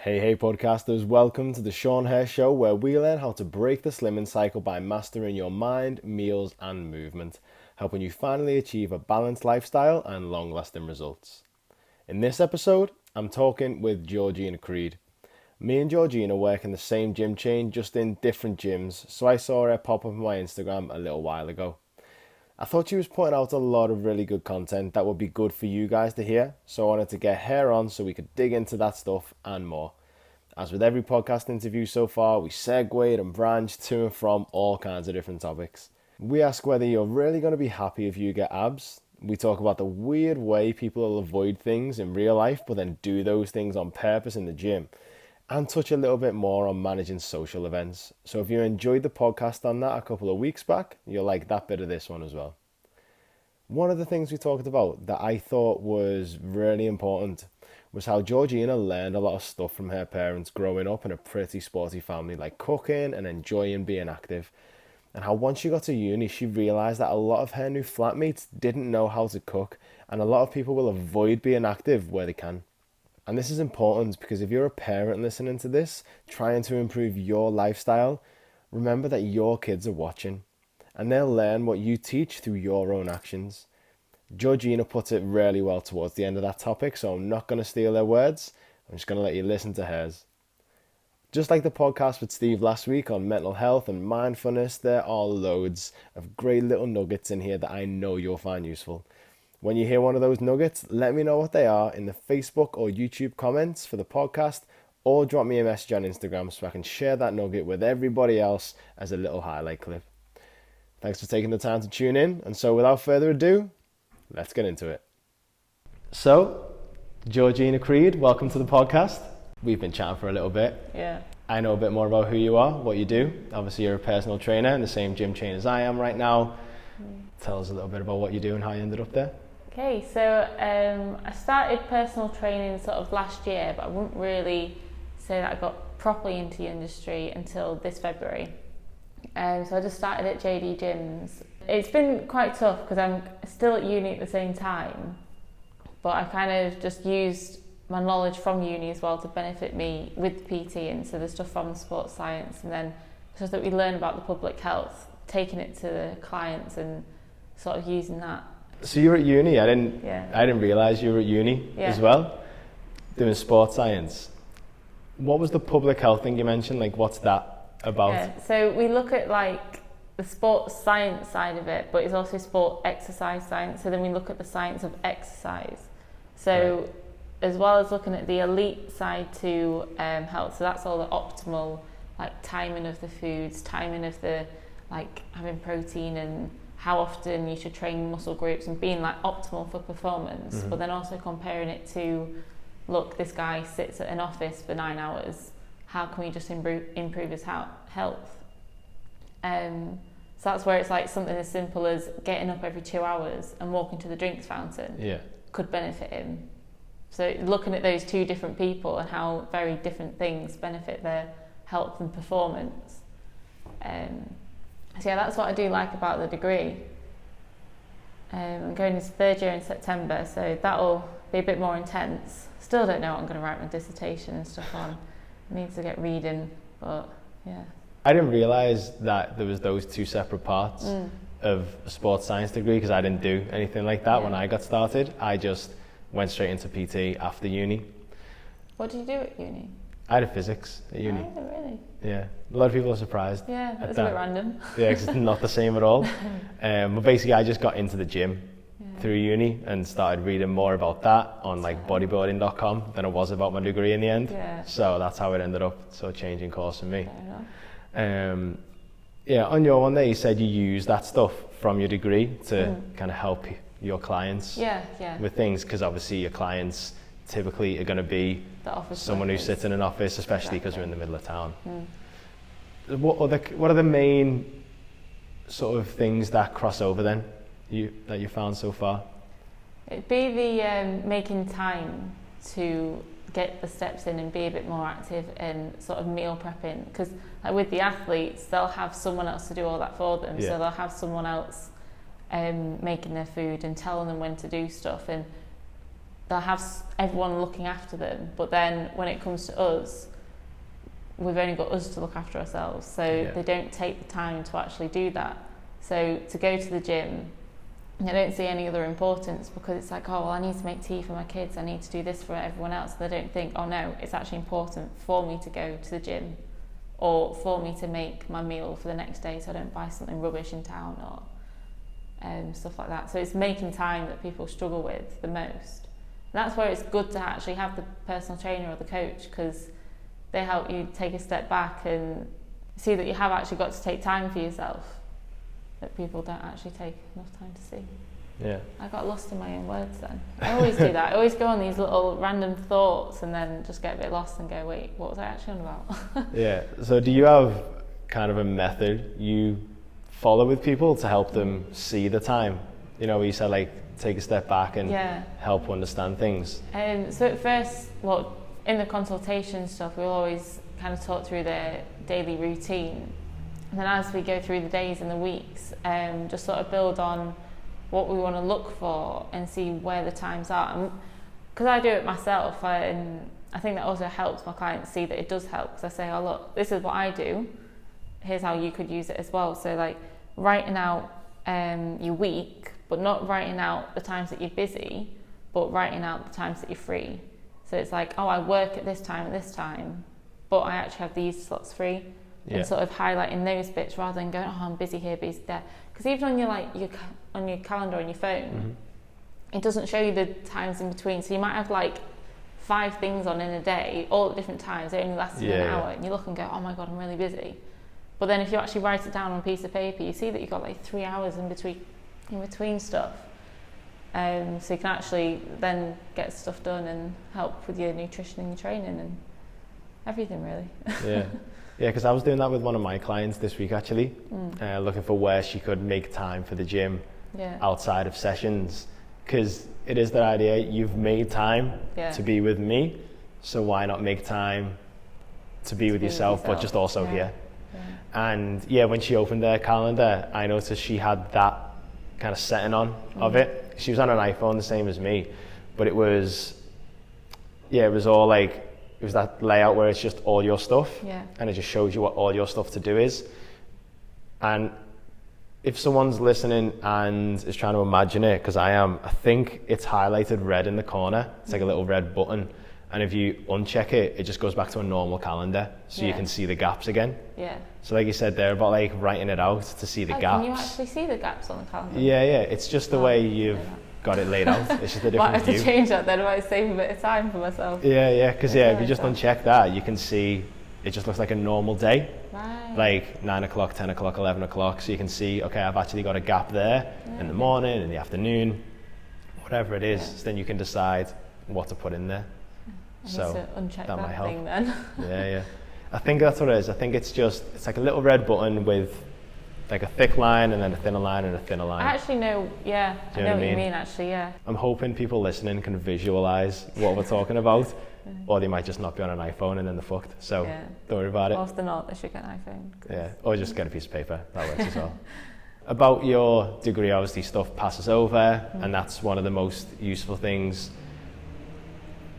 Hey podcasters, welcome to the Shaun Herr Show, where we learn how to break the slimming cycle by mastering your mind, meals and movement, helping you finally achieve a balanced lifestyle and long-lasting results. In this episode, I'm talking with Georgina Creed. Me and Georgina work in the same gym chain, just in different gyms, so I saw her pop up on my Instagram a little while ago. I thought she was putting out a lot of really good content that would be good for you guys to hear, so I wanted to get her on so we could dig into that stuff and more. As with every podcast interview so far, we segued and branched to and from all kinds of different topics. We ask whether you're really going to be happy if you get abs. We talk about the weird way people will avoid things in real life but then do those things on purpose in the gym. And touch a little bit more on managing social events. So if you enjoyed the podcast on that a couple of weeks back, you'll like that bit of this one as well. One of the things we talked about that I thought was really important was how Georgina learned a lot of stuff from her parents growing up in a pretty sporty family, like cooking and enjoying being active. And how once she got to uni, she realised that a lot of her new flatmates didn't know how to cook, and a lot of people will avoid being active where they can. And this is important because if you're a parent listening to this, trying to improve your lifestyle, remember that your kids are watching and they'll learn what you teach through your own actions. Georgina puts it really well towards the end of that topic, so I'm not going to steal her words. I'm just going to let you listen to hers. Just like the podcast with Steve last week on mental health and mindfulness, there are loads of great little nuggets in here that I know you'll find useful. When you hear one of those nuggets, let me know what they are in the Facebook or YouTube comments for the podcast, or drop me a message on Instagram so I can share that nugget with everybody else as a little highlight clip. Thanks for taking the time to tune in, and so without further ado, let's get into it. So, Georgina Creed, welcome to the podcast. We've been chatting for a little bit. Yeah. I know a bit more about who you are, what you do. Obviously, you're a personal trainer in the same gym chain as I am right now. Tell us a little bit about what you do and how you ended up there. Okay, so I started personal training sort of last year, but I wouldn't really say that I got properly into the industry until this February. So I just started at JD Gyms. It's been quite tough because I'm still at uni at the same time, but I kind of just used my knowledge from uni as well to benefit me with PT, and so the stuff from sports science, and then stuff that we learn about the public health, taking it to the clients and sort of using that. So you were at uni. I didn't realise you were at uni as well, doing sports science. What was the public health thing you mentioned? Like, what's that about? Yeah, so we look at like the sports science side of it, but it's also sport exercise science. So then we look at the science of exercise. So right. As well as looking at the elite side to health, so that's all the optimal, like timing of the foods, timing of the like having protein and how often you should train muscle groups and being like optimal for performance, but then also comparing it to, look, this guy sits at an office for 9 hours, how can we just improve his health? So that's where it's like something as simple as getting up every 2 hours and walking to the drinks fountain could benefit him. So looking at those two different people and how very different things benefit their health and performance. So yeah, that's what I do like about the degree. I'm going into third year in September, so that'll be a bit more intense. Still don't know what I'm going to write my dissertation and stuff on. I need to get reading, but yeah. I didn't realise that there was those two separate parts of a sports science degree, because I didn't do anything like that when I got started. I just went straight into PT after uni. What did you do at uni? I had physics at uni. Oh, really? Yeah, a lot of people are surprised. Yeah, that's a bit random. Yeah, because it's not the same at all. But basically, I just got into the gym through uni and started reading more about that on like bodybuilding.com than it was about my degree in the end. Yeah. So that's how it ended up, so changing course for me. Fair enough. On your one there, you said you use that stuff from your degree to kind of help your clients with things, because obviously your clients typically are going to be someone who sits in an office, especially because we're in the middle of town. What are the main sort of things that cross over then that you found so far? It'd be the making time to get the steps in and be a bit more active and sort of meal prepping, because like with the athletes, they'll have someone else to do all that for them. So they'll have someone else making their food and telling them when to do stuff, and they'll have everyone looking after them, but then when it comes to us, we've only got us to look after ourselves, so they don't take the time to actually do that. So to go to the gym, I don't see any other importance, because it's like, oh well, I need to make tea for my kids, I need to do this for everyone else. They don't think, oh no, it's actually important for me to go to the gym, or for me to make my meal for the next day so I don't buy something rubbish in town, or stuff like that. So it's making time that people struggle with the most. And that's where it's good to actually have the personal trainer or the coach, because they help you take a step back and see that you have actually got to take time for yourself, that people don't actually take enough time to see. Yeah. I got lost in my own words then. I always do that. I always go on these little random thoughts and then just get a bit lost and go, wait, what was I actually on about? Yeah. So do you have kind of a method you follow with people to help them see the time? You know, you said like take a step back and help understand things. So at first, well, in the consultation stuff, we'll always kind of talk through their daily routine. And then as we go through the days and the weeks, just sort of build on what we want to look for and see where the times are. Because I do it myself, and I think that also helps my clients see that it does help. Because I say, oh look, this is what I do, here's how you could use it as well. So like writing out your week, but not writing out the times that you're busy, but writing out the times that you're free. So it's like, oh, I work at this time, but I actually have these slots free. And sort of highlighting those bits rather than going, oh, I'm busy here, busy there. Because even on your calendar on your phone, it doesn't show you the times in between. So you might have like 5 things on in a day, all at different times. They only last an hour, and you look and go, oh my god, I'm really busy. But then if you actually write it down on a piece of paper, you see that you've got like 3 hours in between stuff. So you can actually then get stuff done and help with your nutrition and your training and everything really. Yeah, because I was doing that with one of my clients this week actually, looking for where she could make time for the gym outside of sessions. Because it is that idea, you've made time to be with me, so why not make time to be with yourself, but just also here. And when she opened her calendar, I noticed she had that kind of setting on of it. She was on an iPhone the same as me, but it was all like, it was that layout where it's just all your stuff, and it just shows you what all your stuff to do is. And if someone's listening and is trying to imagine it, because I think it's highlighted red in the corner. It's like a little red button, and if you uncheck it, it just goes back to a normal calendar, so you can see the gaps again. So like you said there about like writing it out to see the gaps. Can you actually see the gaps on the calendar? Yeah, it's just the way you've got it laid out. It's just a different might have view. To change that then, I might save a bit of time for myself. Because if you just uncheck that, you can see it just looks like a normal day. Like 9 o'clock, 10 o'clock, 11 o'clock. So you can see, okay, I've actually got a gap there in the morning, in the afternoon, whatever it is. So then you can decide what to put in there. I need to uncheck that might help. thing then. I think that's what it is. I think it's like a little red button with like a thick line and then a thinner line and a thinner line. I actually know, I know what you mean actually, I'm hoping people listening can visualise what we're talking about, or they might just not be on an iPhone and then they're fucked. So don't worry about it. Or if they're not, they should get an iPhone. Or just get a piece of paper. That works as well. About your degree, obviously stuff passes over, and that's one of the most useful things.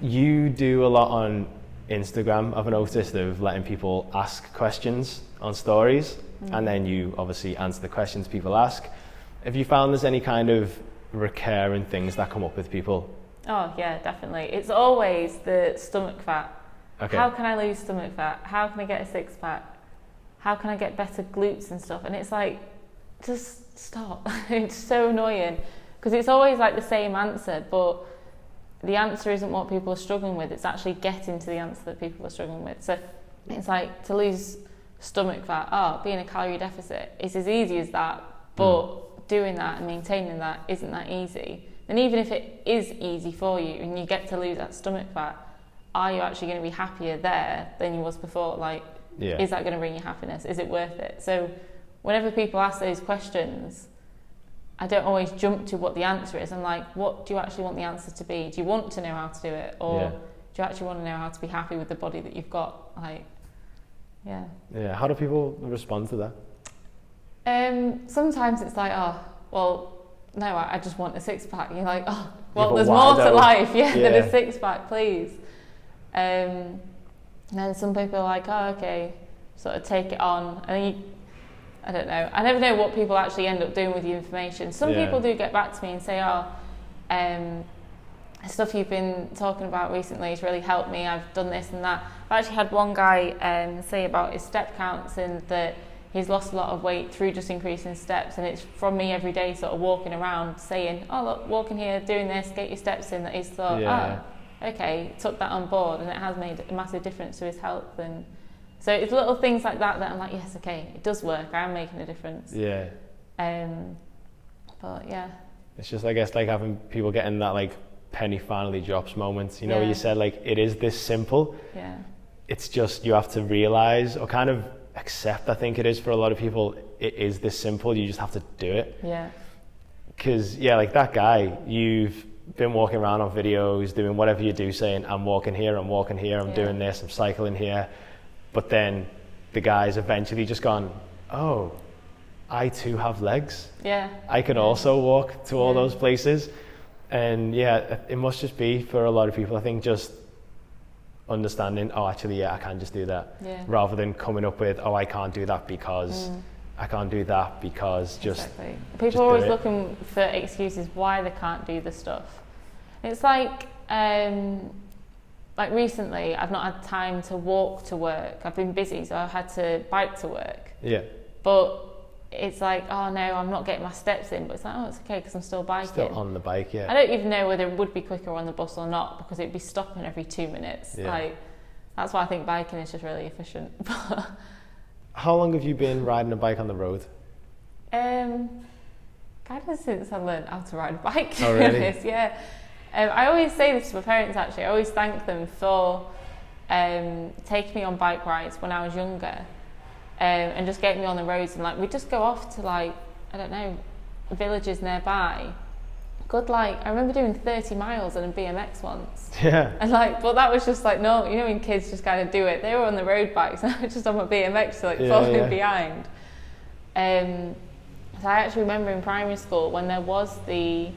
You do a lot on Instagram, I've noticed, of letting people ask questions on stories, and then you obviously answer the questions people ask. Have you found there's any kind of recurring things that come up with people? Oh yeah, definitely. It's always the stomach fat. Okay. How can I lose stomach fat? How can I get a 6-pack? How can I get better glutes and stuff? And it's like, just stop. It's so annoying because it's always like the same answer, but the answer isn't what people are struggling with. It's actually getting to the answer that people are struggling with. So it's like, to lose stomach fat, being a calorie deficit, it's as easy as that, but doing that and maintaining that isn't that easy. And even if it is easy for you and you get to lose that stomach fat, are you actually going to be happier there than you was before? Like, is that going to bring you happiness? Is it worth it? So whenever people ask those questions, I don't always jump to what the answer is. I'm like, what do you actually want the answer to be? Do you want to know how to do it? Or do you actually want to know how to be happy with the body that you've got? Like, how do people respond to that? Sometimes it's like, no, I just want a 6-pack. You're like, well, but there's why more to though? life, than Yeah. a six-pack, please. And then some people are like, oh, okay, sort of take it on. And I don't know. I never know what people actually end up doing with the information. Some Yeah. people do get back to me and say, oh, stuff you've been talking about recently has really helped me. I've done this and that. I've actually had one guy say about his step counts and that he's lost a lot of weight through just increasing steps, and it's from me every day sort of walking around saying, oh look, walking here, doing this, get your steps in, that he's thought, okay, took that on board, and it has made a massive difference to his health. And so it's little things like that I'm like, yes, okay, it does work, I am making a difference. Yeah. But yeah. It's just, I guess, like having people getting that like penny finally drops moment, you know, where you said like, it is this simple. Yeah. It's just, you have to realize or kind of accept, I think it is for a lot of people, it is this simple, you just have to do it. Yeah. Because like that guy, you've been walking around on videos doing whatever you do, saying I'm walking here, I'm doing this, I'm cycling here, but then the guy's eventually just gone, oh, I too have legs, I can also walk to all those places. And it must just be for a lot of people, I think, just understanding, oh, actually, I can just do that, rather than coming up with, oh, I can't do that because I can't do that because just exactly. People are always looking for excuses why they can't do the stuff. It's like recently I've not had time to walk to work. I've been busy, so I've had to bike to work. Yeah. But it's like, oh no, I'm not getting my steps in, but it's like, oh, it's okay because I'm still biking. Still on the bike, yeah. I don't even know whether it would be quicker on the bus or not, because it'd be stopping every 2 minutes. Yeah. Like, that's why I think biking is just really efficient. How long have you been riding a bike on the road? Kind of since I learned how to ride a bike, to Oh, be really? honest, yeah. I always say this to my parents, actually. I always thank them for taking me on bike rides when I was younger. And just getting me on the roads, and like we'd just go off to like, I don't know, villages nearby. I remember doing 30 miles on a BMX once. Yeah. And like, but that was just like, no, you know, when kids just kind of do it, they were on the road bikes and I was just on my BMX, so like following behind. So I actually remember in primary school when there was the,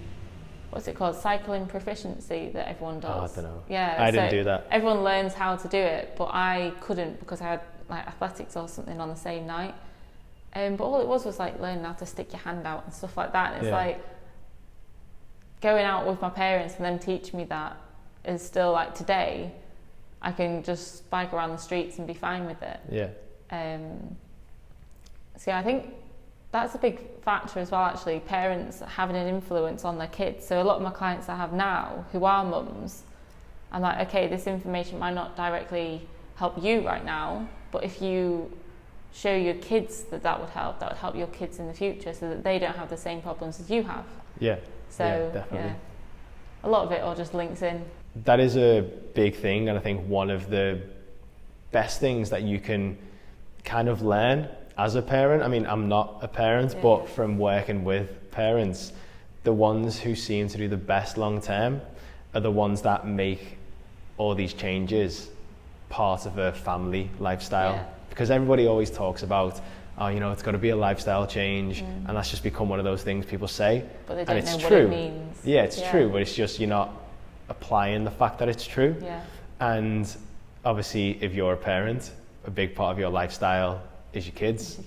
what's it called, cycling proficiency that everyone does. Oh, I don't know. Yeah, I didn't do that. Everyone learns how to do it, but I couldn't because I had like athletics or something on the same night. But all it was like learning how to stick your hand out and stuff like that. And it's like going out with my parents and them teaching me that is still like today, I can just bike around the streets and be fine with it. Yeah. So yeah, I think that's a big factor as well, actually, parents having an influence on their kids. So a lot of my clients I have now who are mums, I'm like, okay, this information might not directly help you right now, but if you show your kids that would help your kids in the future so that they don't have the same problems as you have. Yeah. So yeah, definitely. A lot of it all just links in. That is a big thing, and I think one of the best things that you can kind of learn as a parent. I mean, I'm not a parent, but from working with parents, the ones who seem to do the best long term are the ones that make all these changes part of a family lifestyle. Because everybody always talks about, oh, you know, it's got to be a lifestyle change, and that's just become one of those things people say. But they don't and it's know true. What it means. Yeah, it's true, but it's just you're not applying the fact that it's true. Yeah. And obviously, if you're a parent, a big part of your lifestyle is your kids.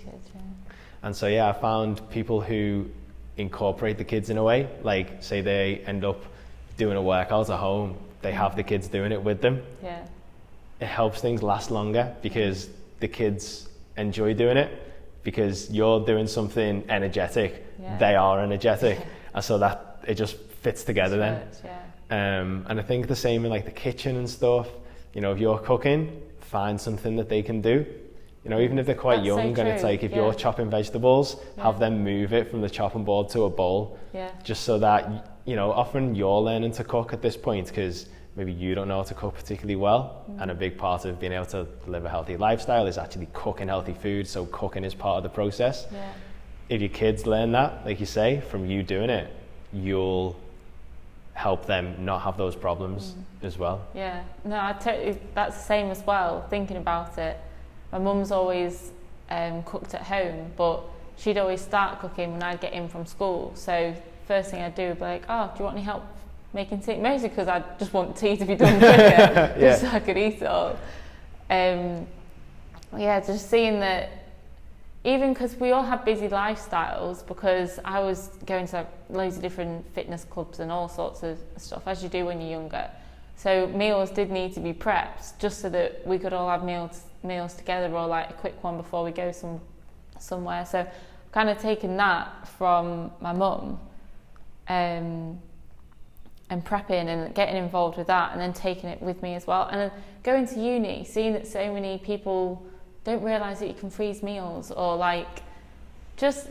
And so I found people who incorporate the kids in a way, like say they end up doing a workout at home, they have the kids doing it with them. Yeah. It helps things last longer because the kids enjoy doing it, because you're doing something energetic, they are energetic, and so that it just fits together then. And I think the same in like the kitchen and stuff. You know, if you're cooking, find something that they can do. You know, even if they're quite young, and it's like if you're chopping vegetables, have them move it from the chopping board to a bowl, just so that, you know, often you're learning to cook at this point because maybe you don't know how to cook particularly well, and a big part of being able to live a healthy lifestyle is actually cooking healthy food, so cooking is part of the process. If your kids learn that, like you say, from you doing it, you'll help them not have those problems as well. Yeah, no, that's the same as well, thinking about it. My mum's always cooked at home, but she'd always start cooking when I'd get in from school. So first thing I'd do would be like, oh, do you want any help making tea, mostly because I just want tea to be done quicker, just so I could eat it all. Just seeing that, even because we all have busy lifestyles, because I was going to loads of different fitness clubs and all sorts of stuff, as you do when you're younger. So meals did need to be prepped just so that we could all have meals together, or like a quick one before we go somewhere. So I've kind of taken that from my mum, and prepping and getting involved with that, and then taking it with me as well. And then going to uni, seeing that so many people don't realise that you can freeze meals, or like just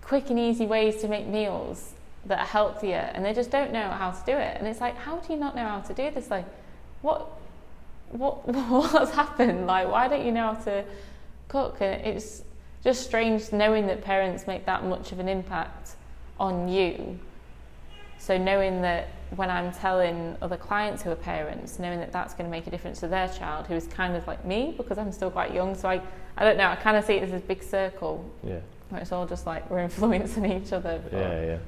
quick and easy ways to make meals that are healthier, and they just don't know how to do it. And it's like, how do you not know how to do this? Like, what's happened? Like, why don't you know how to cook? And it's just strange knowing that parents make that much of an impact on you. So knowing that when I'm telling other clients who are parents, knowing that that's going to make a difference to their child, who is kind of like me, because I'm still quite young. So I don't know, I kind of see it as a big circle. Yeah. Where it's all just like we're influencing each other. Yeah.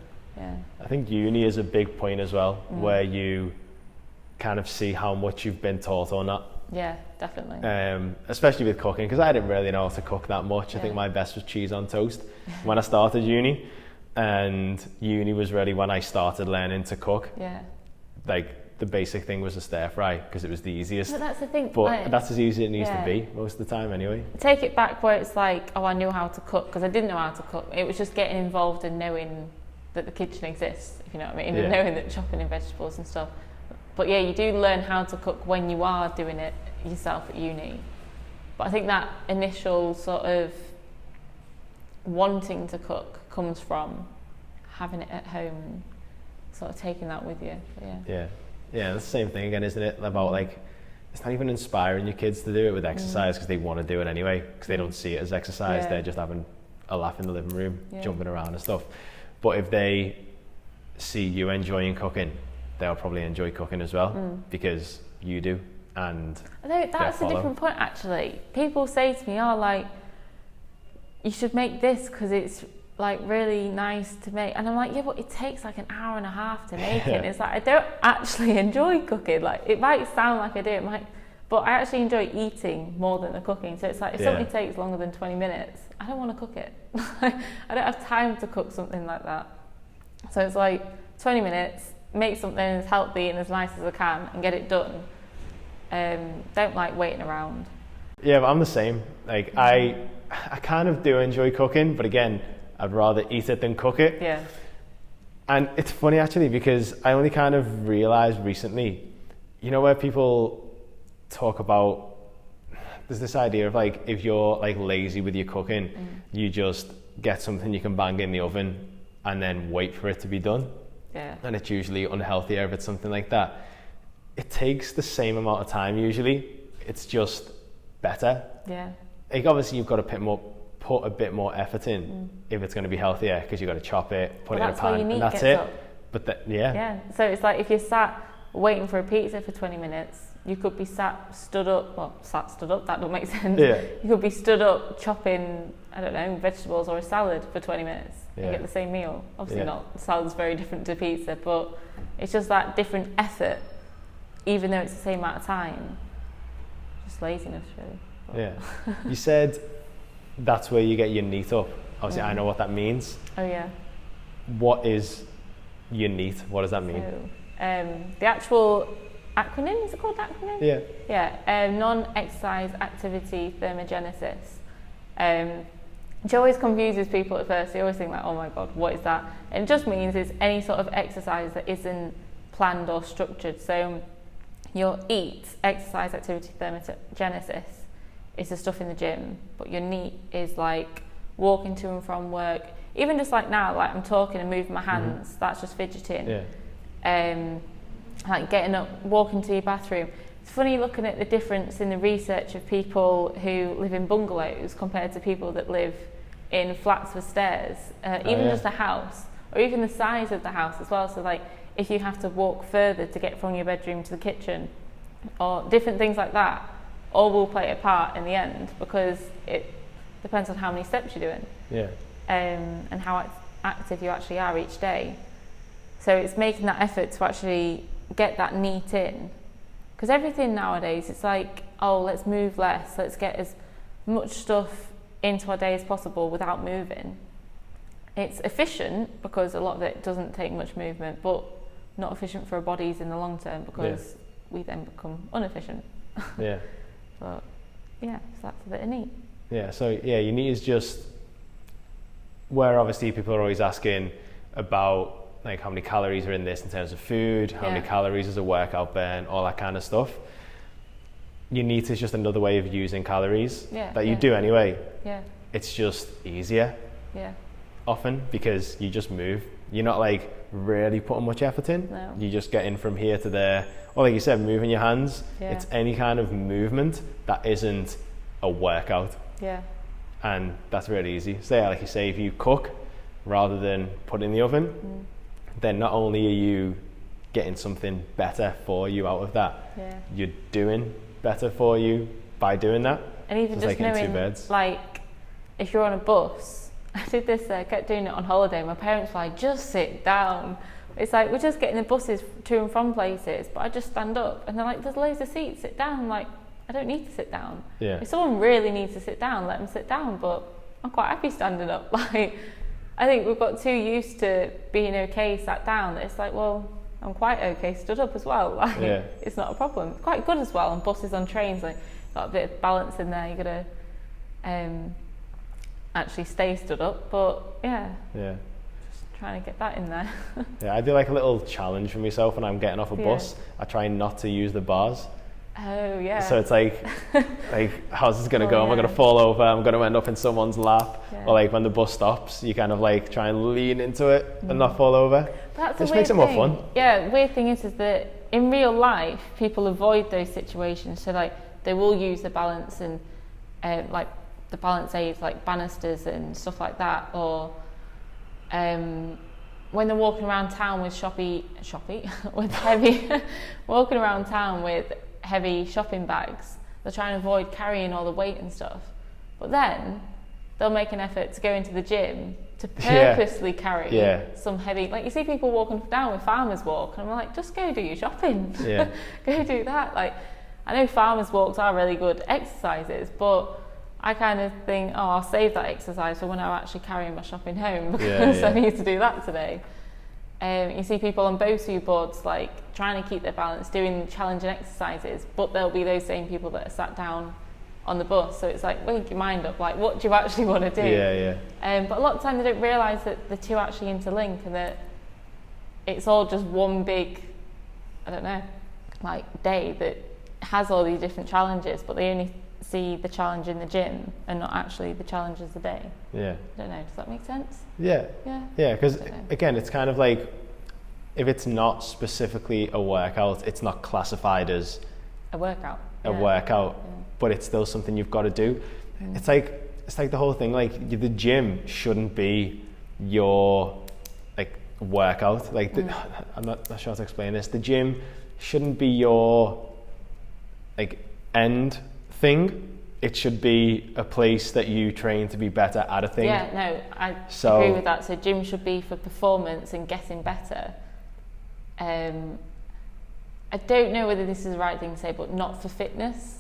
I think uni is a big point as well, where you kind of see how much you've been taught or not. Yeah, definitely. Especially with cooking, because I didn't really know how to cook that much. I think my best was cheese on toast when I started uni. And uni was really when I started learning to cook. Yeah. Like the basic thing was a stir fry, because it was the easiest. But that's the thing. But like, that's as easy as it needs to be most of the time anyway. Take it back where it's like, oh, I knew how to cook, because I didn't know how to cook. It was just getting involved and knowing that the kitchen exists, if you know what I mean, and knowing that chopping in vegetables and stuff. But yeah, you do learn how to cook when you are doing it yourself at uni. But I think that initial sort of wanting to cook comes from having it at home and sort of taking that with you. But yeah, that's the same thing again, isn't it? About like, it's not even inspiring your kids to do it with exercise, because they want to do it anyway, because they don't see it as exercise. They're just having a laugh in the living room, jumping around and stuff. But if they see you enjoying cooking, they'll probably enjoy cooking as well, because you do. And that's a different point actually. People say to me, oh, like, you should make this because it's like really nice to make, and I'm like, yeah, but it takes like an hour and a half to make it. It's like, I don't actually enjoy cooking. Like, it might sound like I do, but I actually enjoy eating more than the cooking. So it's like, if something takes longer than 20 minutes, I don't want to cook it. I don't have time to cook something like that. So it's like 20 minutes, make something as healthy and as nice as I can and get it done. Don't like waiting around. Yeah, but I'm the same. Like, I kind of do enjoy cooking, but again, I'd rather eat it than cook it. Yeah. And it's funny actually, because I only kind of realised recently, you know, where people talk about, there's this idea of like, if you're like lazy with your cooking, you just get something you can bang in the oven and then wait for it to be done. Yeah. And it's usually unhealthier if it's something like that. It takes the same amount of time usually, it's just better. Yeah. Like, obviously you've got to put a bit more effort in if it's going to be healthier, because you've got to chop it, put it in a pan, and that's it. But yeah. So it's like, if you're sat waiting for a pizza for 20 minutes, you could be stood up, that don't make sense. Yeah. You could be stood up chopping, I don't know, vegetables or a salad for 20 minutes and get the same meal. Obviously not, salad's very different to pizza, but it's just that different effort, even though it's the same amount of time. Just laziness, really. But. Yeah. You said that's where you get your neat up. Obviously, I know what that means. Oh yeah. What is your neat? What does that mean? So, the actual acronym, is it called acronym? Yeah. Yeah. Non-exercise activity thermogenesis. Which always confuses people at first. They always think like, oh my god, what is that? And it just means it's any sort of exercise that isn't planned or structured. So your EAT, exercise activity thermogenesis, is the stuff in the gym, but your NEAT is like walking to and from work. Even just like now, like I'm talking and moving my hands, that's just fidgeting. Yeah. Like getting up, walking to your bathroom. It's funny looking at the difference in the research of people who live in bungalows compared to people that live in flats with stairs. Just a house, or even the size of the house as well. So like, if you have to walk further to get from your bedroom to the kitchen, or different things like that, all will play a part in the end, because it depends on how many steps you're doing. Yeah. And how active you actually are each day. So it's making that effort to actually get that NEAT in. Because everything nowadays, it's like, oh, let's move less, let's get as much stuff into our day as possible without moving. It's efficient because a lot of it doesn't take much movement, but not efficient for our bodies in the long term because we then become inefficient. Yeah. But yeah, so that's a bit of NEAT. Yeah, so yeah, your NEAT is just where obviously people are always asking about like how many calories are in this in terms of food, how many calories does a workout burn, all that kind of stuff. Your NEAT is just another way of using calories that you do anyway. Yeah. It's just easier. Yeah. Often because you just move. You're not like really putting much effort in. No. You just get in from here to there. Or like you said, moving your hands. Yeah. It's any kind of movement that isn't a workout. Yeah. And that's really easy. So yeah, like you say, if you cook rather than put in the oven, then not only are you getting something better for you out of that, you're doing better for you by doing that. And even so just like knowing, like, if you're on a bus, I did this, I kept doing it on holiday, my parents were like, just sit down. It's like, we're just getting the buses to and from places, but I just stand up. And they're like, there's loads of seats, sit down. I'm like, I don't need to sit down. Yeah. If someone really needs to sit down, let them sit down, but I'm quite happy standing up. Like, I think we've got too used to being okay sat down that it's like, well, I'm quite okay stood up as well. Like, it's not a problem. It's quite good as well on buses, on trains, like, got a bit of balance in there. You got to actually stay stood up, but just trying to get that in there. I do like a little challenge for myself when I'm getting off a bus. I try not to use the bars. Oh yeah. So it's like how's this gonna go? Am I gonna fall over? I'm gonna end up in someone's lap. Or like when the bus stops, you kind of like try and lean into it and not fall over. That's This makes it more fun. Yeah, weird thing is that in real life, people avoid those situations. So like they will use the balance and like the balance aids, like banisters and stuff like that, or when they're walking around town with with heavy, walking around town with heavy shopping bags, they're trying to avoid carrying all the weight and stuff. But then they'll make an effort to go into the gym to purposely carry some heavy, like you see people walking down with farmers walk, and I'm like, just go do your shopping. Go do that. Like, I know farmers walks are really good exercises, but I kind of think, oh, I'll save that exercise for when I'm actually carrying my shopping home because I need to do that today. You see people on BOSU boards like trying to keep their balance, doing challenging exercises, but there'll be those same people that are sat down on the bus. So it's like, wake your mind up, like, what do you actually want to do? But a lot of times they don't realise that the two actually interlink and that it's all just one big, I don't know, like day that has all these different challenges, but they only see the challenge in the gym and not actually the challenge of the day. I don't know, does that make sense? Because again, it's kind of like, if it's not specifically a workout, it's not classified as a workout, but it's still something you've got to do. It's like the whole thing, like the gym shouldn't be your like workout, like I'm not sure how to explain this. The gym shouldn't be your like end thing. It should be a place that you train to be better at a thing. I agree with that. So gym should be for performance and getting better. I don't know whether this is the right thing to say, but not for fitness.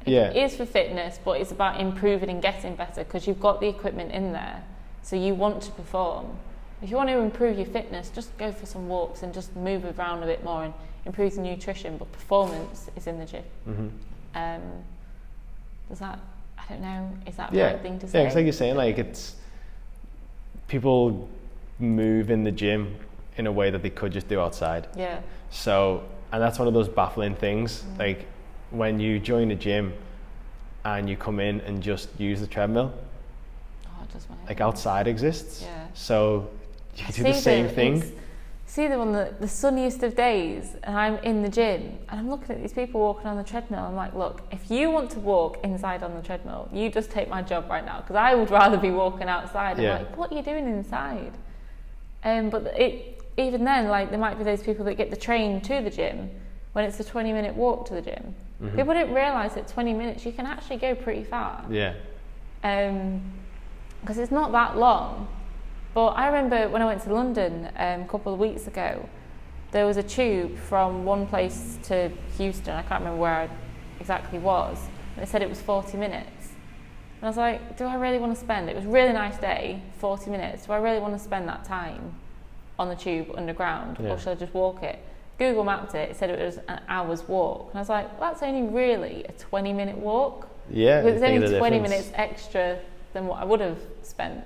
It is for fitness, but it's about improving and getting better because you've got the equipment in there, so you want to perform. If you want to improve your fitness, just go for some walks and just move around a bit more and improve the nutrition, but performance is in the gym. Does that, I don't know, is that the right thing to say? Yeah, it's like you're saying, like, it's people move in the gym in a way that they could just do outside. So, and that's one of those baffling things, like when you join a gym and you come in and just use the treadmill, like outside exists. So you do the same thing. See them on the sunniest of days and I'm in the gym and I'm looking at these people walking on the treadmill. I'm like, look, if you want to walk inside on the treadmill, you just take my job right now because I would rather be walking outside. I'm like, what are you doing inside? But even then, like, there might be those people that get the train to the gym when it's a 20-minute walk to the gym. People don't realise that 20 minutes you can actually go pretty far. Because it's not that long. But I remember when I went to London a couple of weeks ago, there was a tube from one place to Houston. I can't remember where I exactly was. And it said it was 40 minutes. And I was like, do I really want to spend, it was a really nice day, 40 minutes, do I really want to spend that time on the tube underground, or should I just walk it? Google mapped it, it said it was an hour's walk. And I was like, well, that's only really a 20-minute walk. Yeah, it's only 20 minutes extra than what I would have spent.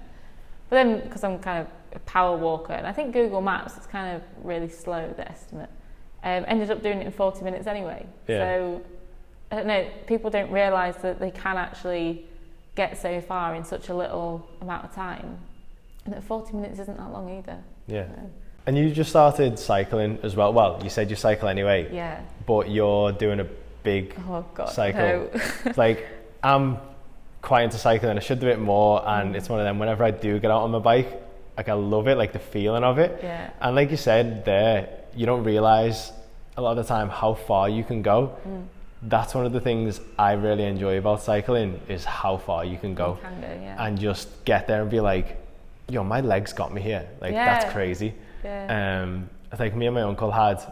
But then, because I'm kind of a power walker, and I think Google Maps, it's kind of really slow, the estimate, ended up doing it in 40 minutes anyway. Yeah. So, I don't know, people don't realise that they can actually get so far in such a little amount of time. And that 40 minutes isn't that long either. Yeah. So. And you just started cycling as well. Well, you said you cycle anyway. Yeah. But you're doing a big cycle. No. Like, I'm quite into cycling. I should do it more, and it's one of them, whenever I do get out on my bike, like, I love it, like the feeling of it. Yeah. And like you said there, you don't realise a lot of the time how far you can go. That's one of the things I really enjoy about cycling, is how far you can go. You can go, yeah. And just get there and be like, yo, my legs got me here. Like, that's crazy. Yeah. I think me and my uncle had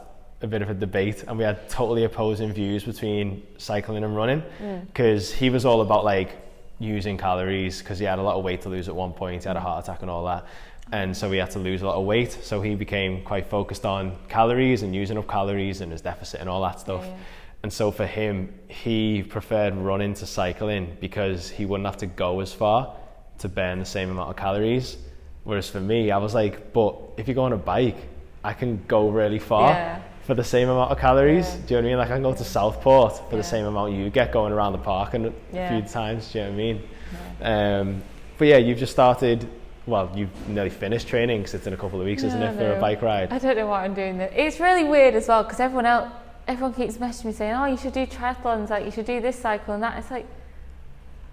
a bit of a debate, and we had totally opposing views between cycling and running, because he was all about like using calories, because he had a lot of weight to lose at one point. He had a heart attack and all that, and so he had to lose a lot of weight, so he became quite focused on calories and using up calories and his deficit and all that stuff. And so for him, he preferred running to cycling because he wouldn't have to go as far to burn the same amount of calories. Whereas for me, I was like, but if you go on a bike, I can go really far for the same amount of calories. Do you know what I mean? Like, I can go to Southport for the same amount you get going around the park and a few times. Do you know what I mean? But yeah, you've just started, well, you've nearly finished training, because it's in a couple of weeks, isn't it, for a bike ride? I don't know what I'm doing there. It's really weird as well, because everyone keeps messaging me saying, oh, you should do triathlons, like you should do this cycle and that. It's like,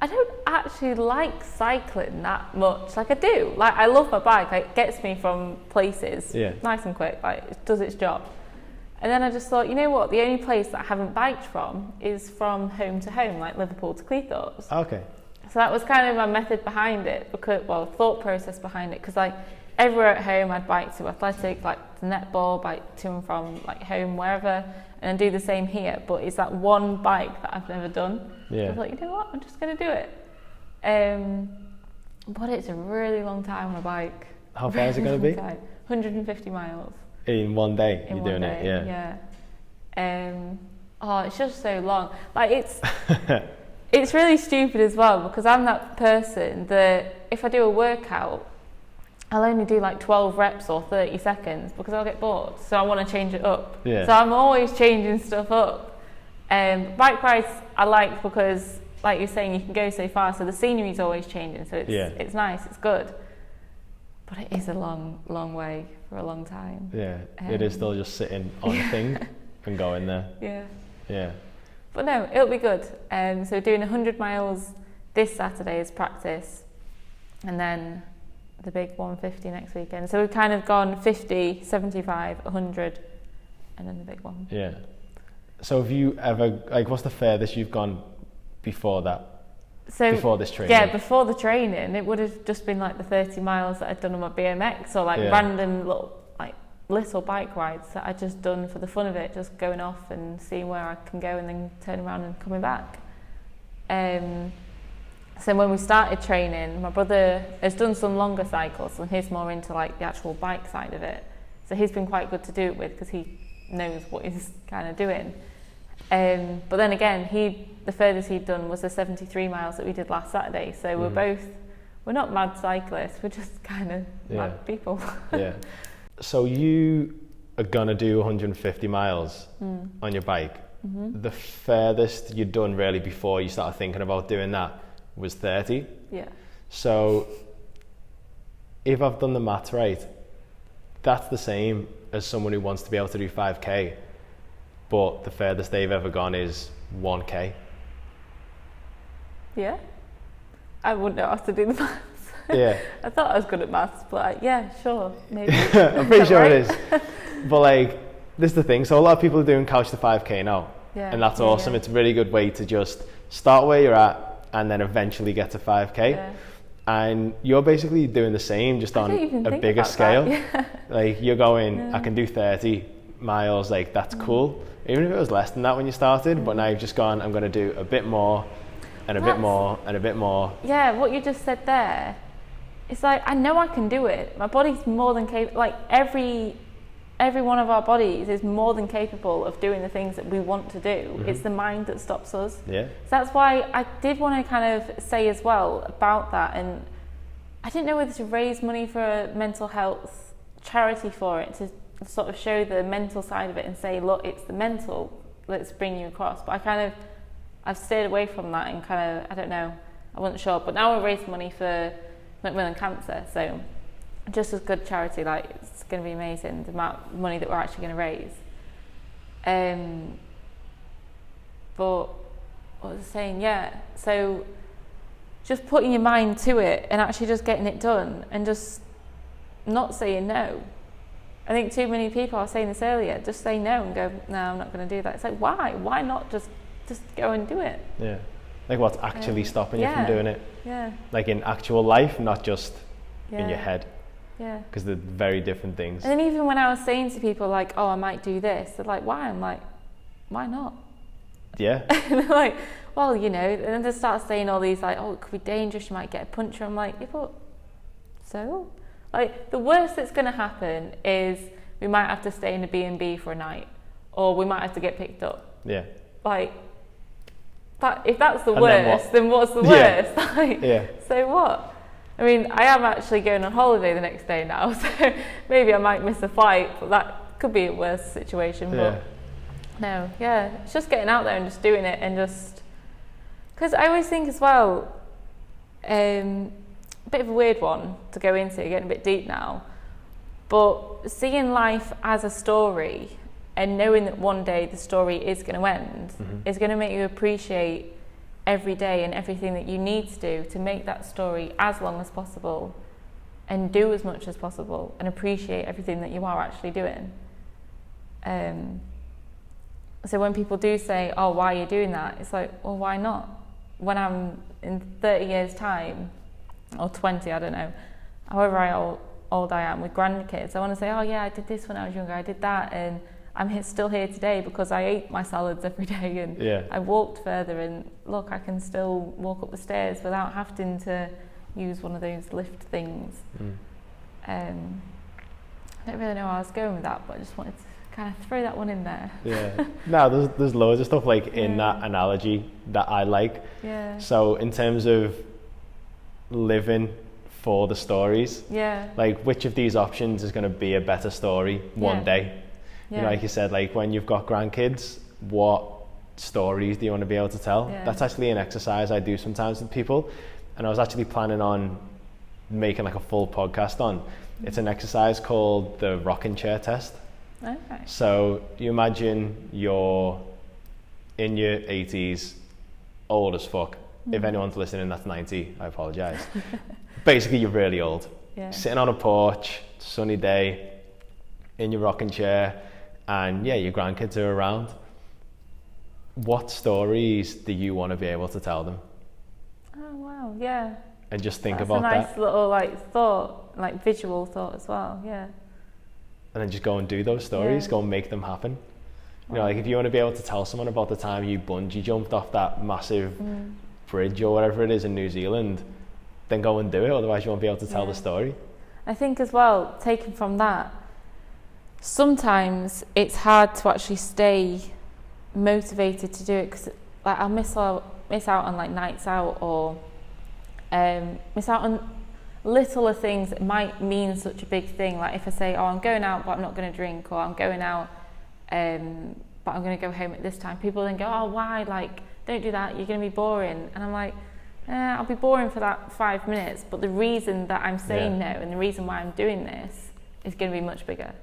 I don't actually like cycling that much. Like, I do. Like, I love my bike. Like, it gets me from places nice and quick. Like, it does its job. And then I just thought, you know what? The only place that I haven't biked from is from home to home, like Liverpool to Cleethorpes. Okay. So that was kind of my method behind it, because, well, thought process behind it. Because, like, everywhere at home, I'd bike to athletics, like to netball, bike to and from, like, home, wherever, and do the same here. But it's that one bike that I've never done. Yeah. I was like, you know what, I'm just going to do it. But it's a really long time on a bike. How far is it going to be? 150 miles. In one day, you're doing it, yeah. Oh, it's just so long. Like, it's really stupid as well, because I'm that person that if I do a workout, I'll only do like 12 reps or 30 seconds because I'll get bored. So I want to change it up. Yeah. So I'm always changing stuff up. Bike rides I like because, like you're saying, you can go so far. So the scenery's always changing. So it's nice, it's good. But it is a long, long way for a long time. Yeah, it is still just sitting on a thing and going there. Yeah. But no, it'll be good. So doing 100 miles this Saturday as practice, and then the big 150 next weekend. So we've kind of gone 50, 75, 100, and then the big one. Yeah. So have you ever, like, what's the furthest you've gone before that? So before this training? Yeah, before the training, it would have just been like the 30 miles that I'd done on my BMX, or like random little bike rides that I'd just done for the fun of it, just going off and seeing where I can go and then turning around and coming back. So when we started training, my brother has done some longer cycles, and he's more into like the actual bike side of it. So he's been quite good to do it with because he knows what he's kind of doing. But then again, the furthest he'd done was the 73 miles that we did last Saturday. So we're not mad cyclists, we're just kind of mad people. Yeah. So you are gonna do 150 miles on your bike. Mm-hmm. The furthest you'd done really before you started thinking about doing that was 30. Yeah. So if I've done the maths right, that's the same as someone who wants to be able to do 5k, but the furthest they've ever gone is 1k. Yeah. I wouldn't know how to do the maths. Yeah. I thought I was good at maths, but yeah, sure, maybe. I'm pretty sure it is. But like, this is the thing. So a lot of people are doing couch to 5k now. Yeah. And that's awesome. Yeah. It's a really good way to just start where you're at and then eventually get to 5k. Yeah. And you're basically doing the same, just on a bigger scale. Like you're going, I can do 30 miles, like that's cool. Even if it was less than that when you started, but now you've just gone, I'm going to do a bit more and a bit more and a bit more. Yeah, what you just said there, it's like, I know I can do it. My body's more than capable, like every one of our bodies is more than capable of doing the things that we want to do. It's the mind that stops us. Yeah. So that's why I did want to kind of say as well about that, and I didn't know whether to raise money for a mental health charity for it, to sort of show the mental side of it and say, look, it's the mental, let's bring you across. But I've stayed away from that and kind of, I don't know, I wasn't sure. But now we're raising money for Macmillan Cancer, so just as good charity, like it's going to be amazing the amount of money that we're actually going to raise. But what was I saying? Yeah, so just putting your mind to it and actually just getting it done and just not saying no. I think too many people, I was saying this earlier, just say no and go, no, I'm not going to do that. It's like, why? Why not just go and do it? Yeah. Like what's actually stopping you from doing it? Yeah. Like in actual life, not just in your head. Yeah. Because they're very different things. And then even when I was saying to people like, oh, I might do this, they're like, why? I'm like, why not? Yeah. And they're like, well, you know, and then they start saying all these like, oh, it could be dangerous, you might get a puncture. I'm like, yeah, but so? Like, the worst that's going to happen is we might have to stay in a B&B for a night, or we might have to get picked up. Yeah. Like, that, if that's the worst, then what's the worst? Like, so what? I mean, I am actually going on holiday the next day now, so maybe I might miss a flight, but that could be a worse situation. But no, it's just getting out there and just doing it, and just, because I always think as well, a bit of a weird one to go into, getting a bit deep now, but seeing life as a story and knowing that one day the story is going to end is going to make you appreciate every day and everything that you need to do to make that story as long as possible and do as much as possible and appreciate everything that you are actually doing. So when people do say, oh, why are you doing that? It's like, well, why not? When I'm in 30 years time, or 20, I don't know, however old I am with grandkids, I want to say, oh yeah, I did this when I was younger, I did that, and I'm still here today because I ate my salads every day, and I walked further, and look, I can still walk up the stairs without having to use one of those lift things. I don't really know where I was going with that, but I just wanted to kind of throw that one in there. No, there's loads of stuff like in that analogy that I like. So in terms of living for the stories, like which of these options is going to be a better story one day? You know, like you said, like when you've got grandkids, what stories do you want to be able to tell? That's actually an exercise I do sometimes with people, and I was actually planning on making like a full podcast on. It's an exercise called the rocking chair test. So you imagine you're in your 80s, old as fuck. If anyone's listening that's 90, I apologize. Basically, you're really old. Sitting on a porch, sunny day, in your rocking chair, and your grandkids are around. What stories do you want to be able to tell them? Oh wow, yeah. And just think That's about that. a nice little like thought, like visual thought as well, And then just go and do those stories, go and make them happen. You know, like if you want to be able to tell someone about the time you bungee jumped off that massive bridge or whatever it is in New Zealand, then go and do it, otherwise you won't be able to tell the story. I think as well, taken from that, sometimes it's hard to actually stay motivated to do it, because like I'll miss out on like nights out, or miss out on littler things that might mean such a big thing. Like if I say, oh, I'm going out but I'm not going to drink, or I'm going out but I'm going to go home at this time, people then go, oh, why, like don't do that, you're going to be boring. And I'm like, I'll be boring for that 5 minutes, but the reason that I'm saying no and the reason why I'm doing this is going to be much bigger.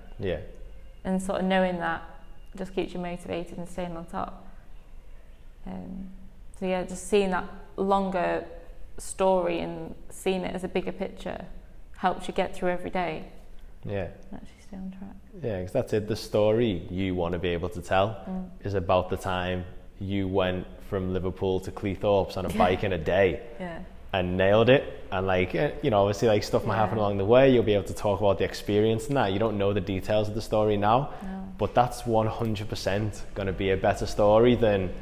And sort of knowing that just keeps you motivated and staying on top. So just seeing that longer story and seeing it as a bigger picture helps you get through every day. And actually stay on track. Because that's it. The story you want to be able to tell is about the time you went from Liverpool to Cleethorpes on a bike in a day. and nailed it. And like, you know, obviously like stuff might happen along the way. You'll be able to talk about the experience and that. You don't know the details of the story now, but that's 100% going to be a better story than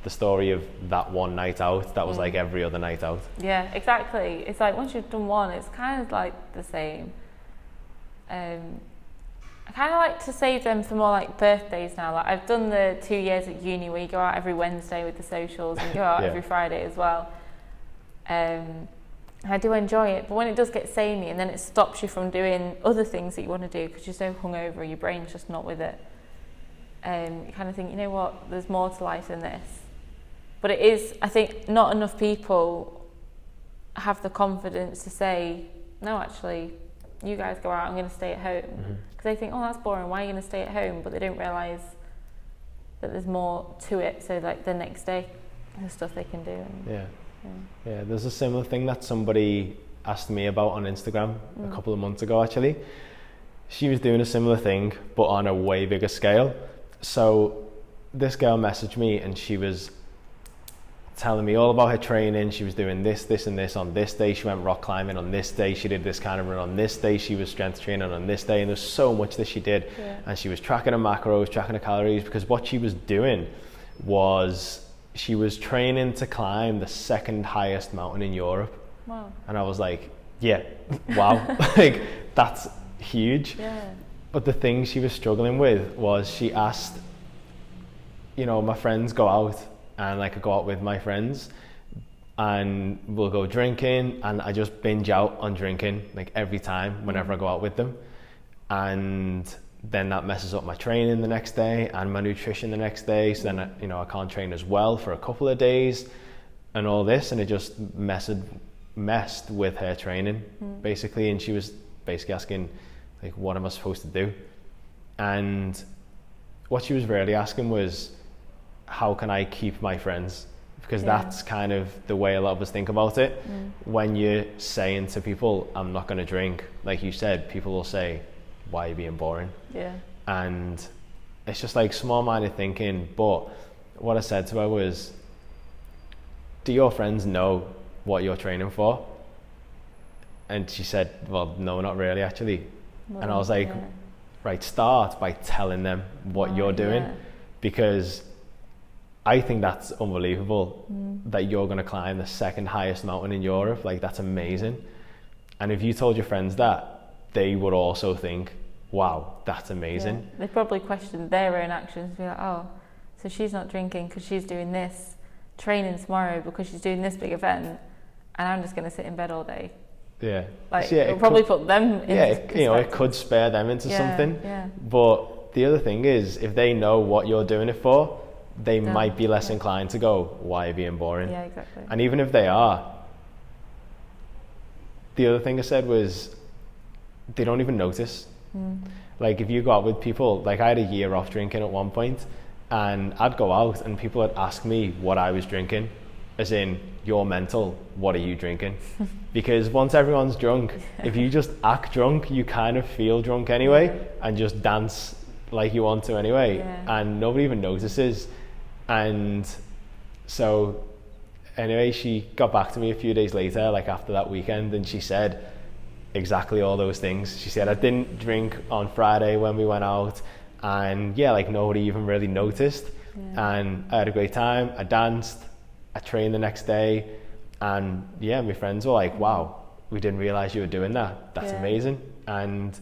the story of that one night out that was like every other night out. Yeah, exactly. It's like once you've done one, it's kind of like the same. I kind of like to save them for more like birthdays now. Like I've done the 2 years at uni where you go out every Wednesday with the socials and you go out every Friday as well. I do enjoy it, but when it does get samey and then it stops you from doing other things that you want to do because you're so hungover, your brain's just not with it. You kind of think, you know what, there's more to life than this. But it is, I think, not enough people have the confidence to say, no, actually, you guys go out, I'm going to stay at home. Because they think, oh, that's boring, why are you going to stay at home? But they don't realise that there's more to it. So like the next day, there's stuff they can do. And, yeah, there's a similar thing that somebody asked me about on Instagram a couple of months ago actually. She was doing a similar thing but on a way bigger scale. So this girl messaged me and she was telling me all about her training. She was doing this and this on this day. She went rock climbing on this day. She did this kind of run on this day. She was strength training on this day. And there's so much that she did. And she was tracking her macros, tracking her calories, because what she was doing was she was training to climb the second highest mountain in Europe. Wow. And I was like, yeah, wow. Like that's huge. But the thing she was struggling with was she asked, you know, my friends go out and like I go out with my friends and we'll go drinking and I just binge out on drinking like every time whenever I go out with them. And then that messes up my training the next day and my nutrition the next day. So then, I can't train as well for a couple of days and all this. And it just messed with her training basically. And she was basically asking like, what am I supposed to do? And what she was really asking was, how can I keep my friends? Because that's kind of the way a lot of us think about it. When you're saying to people, I'm not going to drink, like you said, people will say, why are you being boring? And it's just like small-minded thinking. But what I said to her was, do your friends know what you're training for? And she said, well, no, not really actually. And I was like, right, start by telling them what you're doing, because I think that's unbelievable that you're going to climb the second highest mountain in Europe. Like that's amazing. And if you told your friends that, they would also think, wow, that's amazing. They probably question their own actions, be like, oh, so she's not drinking because she's doing this, training tomorrow because she's doing this big event, and I'm just going to sit in bed all day. Like so it'll probably put them into it could spare them into something. But the other thing is, if they know what you're doing it for, they might be less inclined to go, why are you being boring? Exactly. And even if they are, the other thing I said was, they don't even notice. Like if you go out with people, like I had a year off drinking at one point, and I'd go out and people would ask me what I was drinking, as in, you're mental, what are you drinking? Because once everyone's drunk, if you just act drunk, you kind of feel drunk anyway, and just dance like you want to anyway, and nobody even notices. And so anyway, she got back to me a few days later, like after that weekend, and she said exactly all those things. She said, I didn't drink on Friday when we went out, and like nobody even really noticed, and I had a great time. I danced, I trained the next day, and my friends were like, wow, we didn't realize you were doing that. That's amazing. And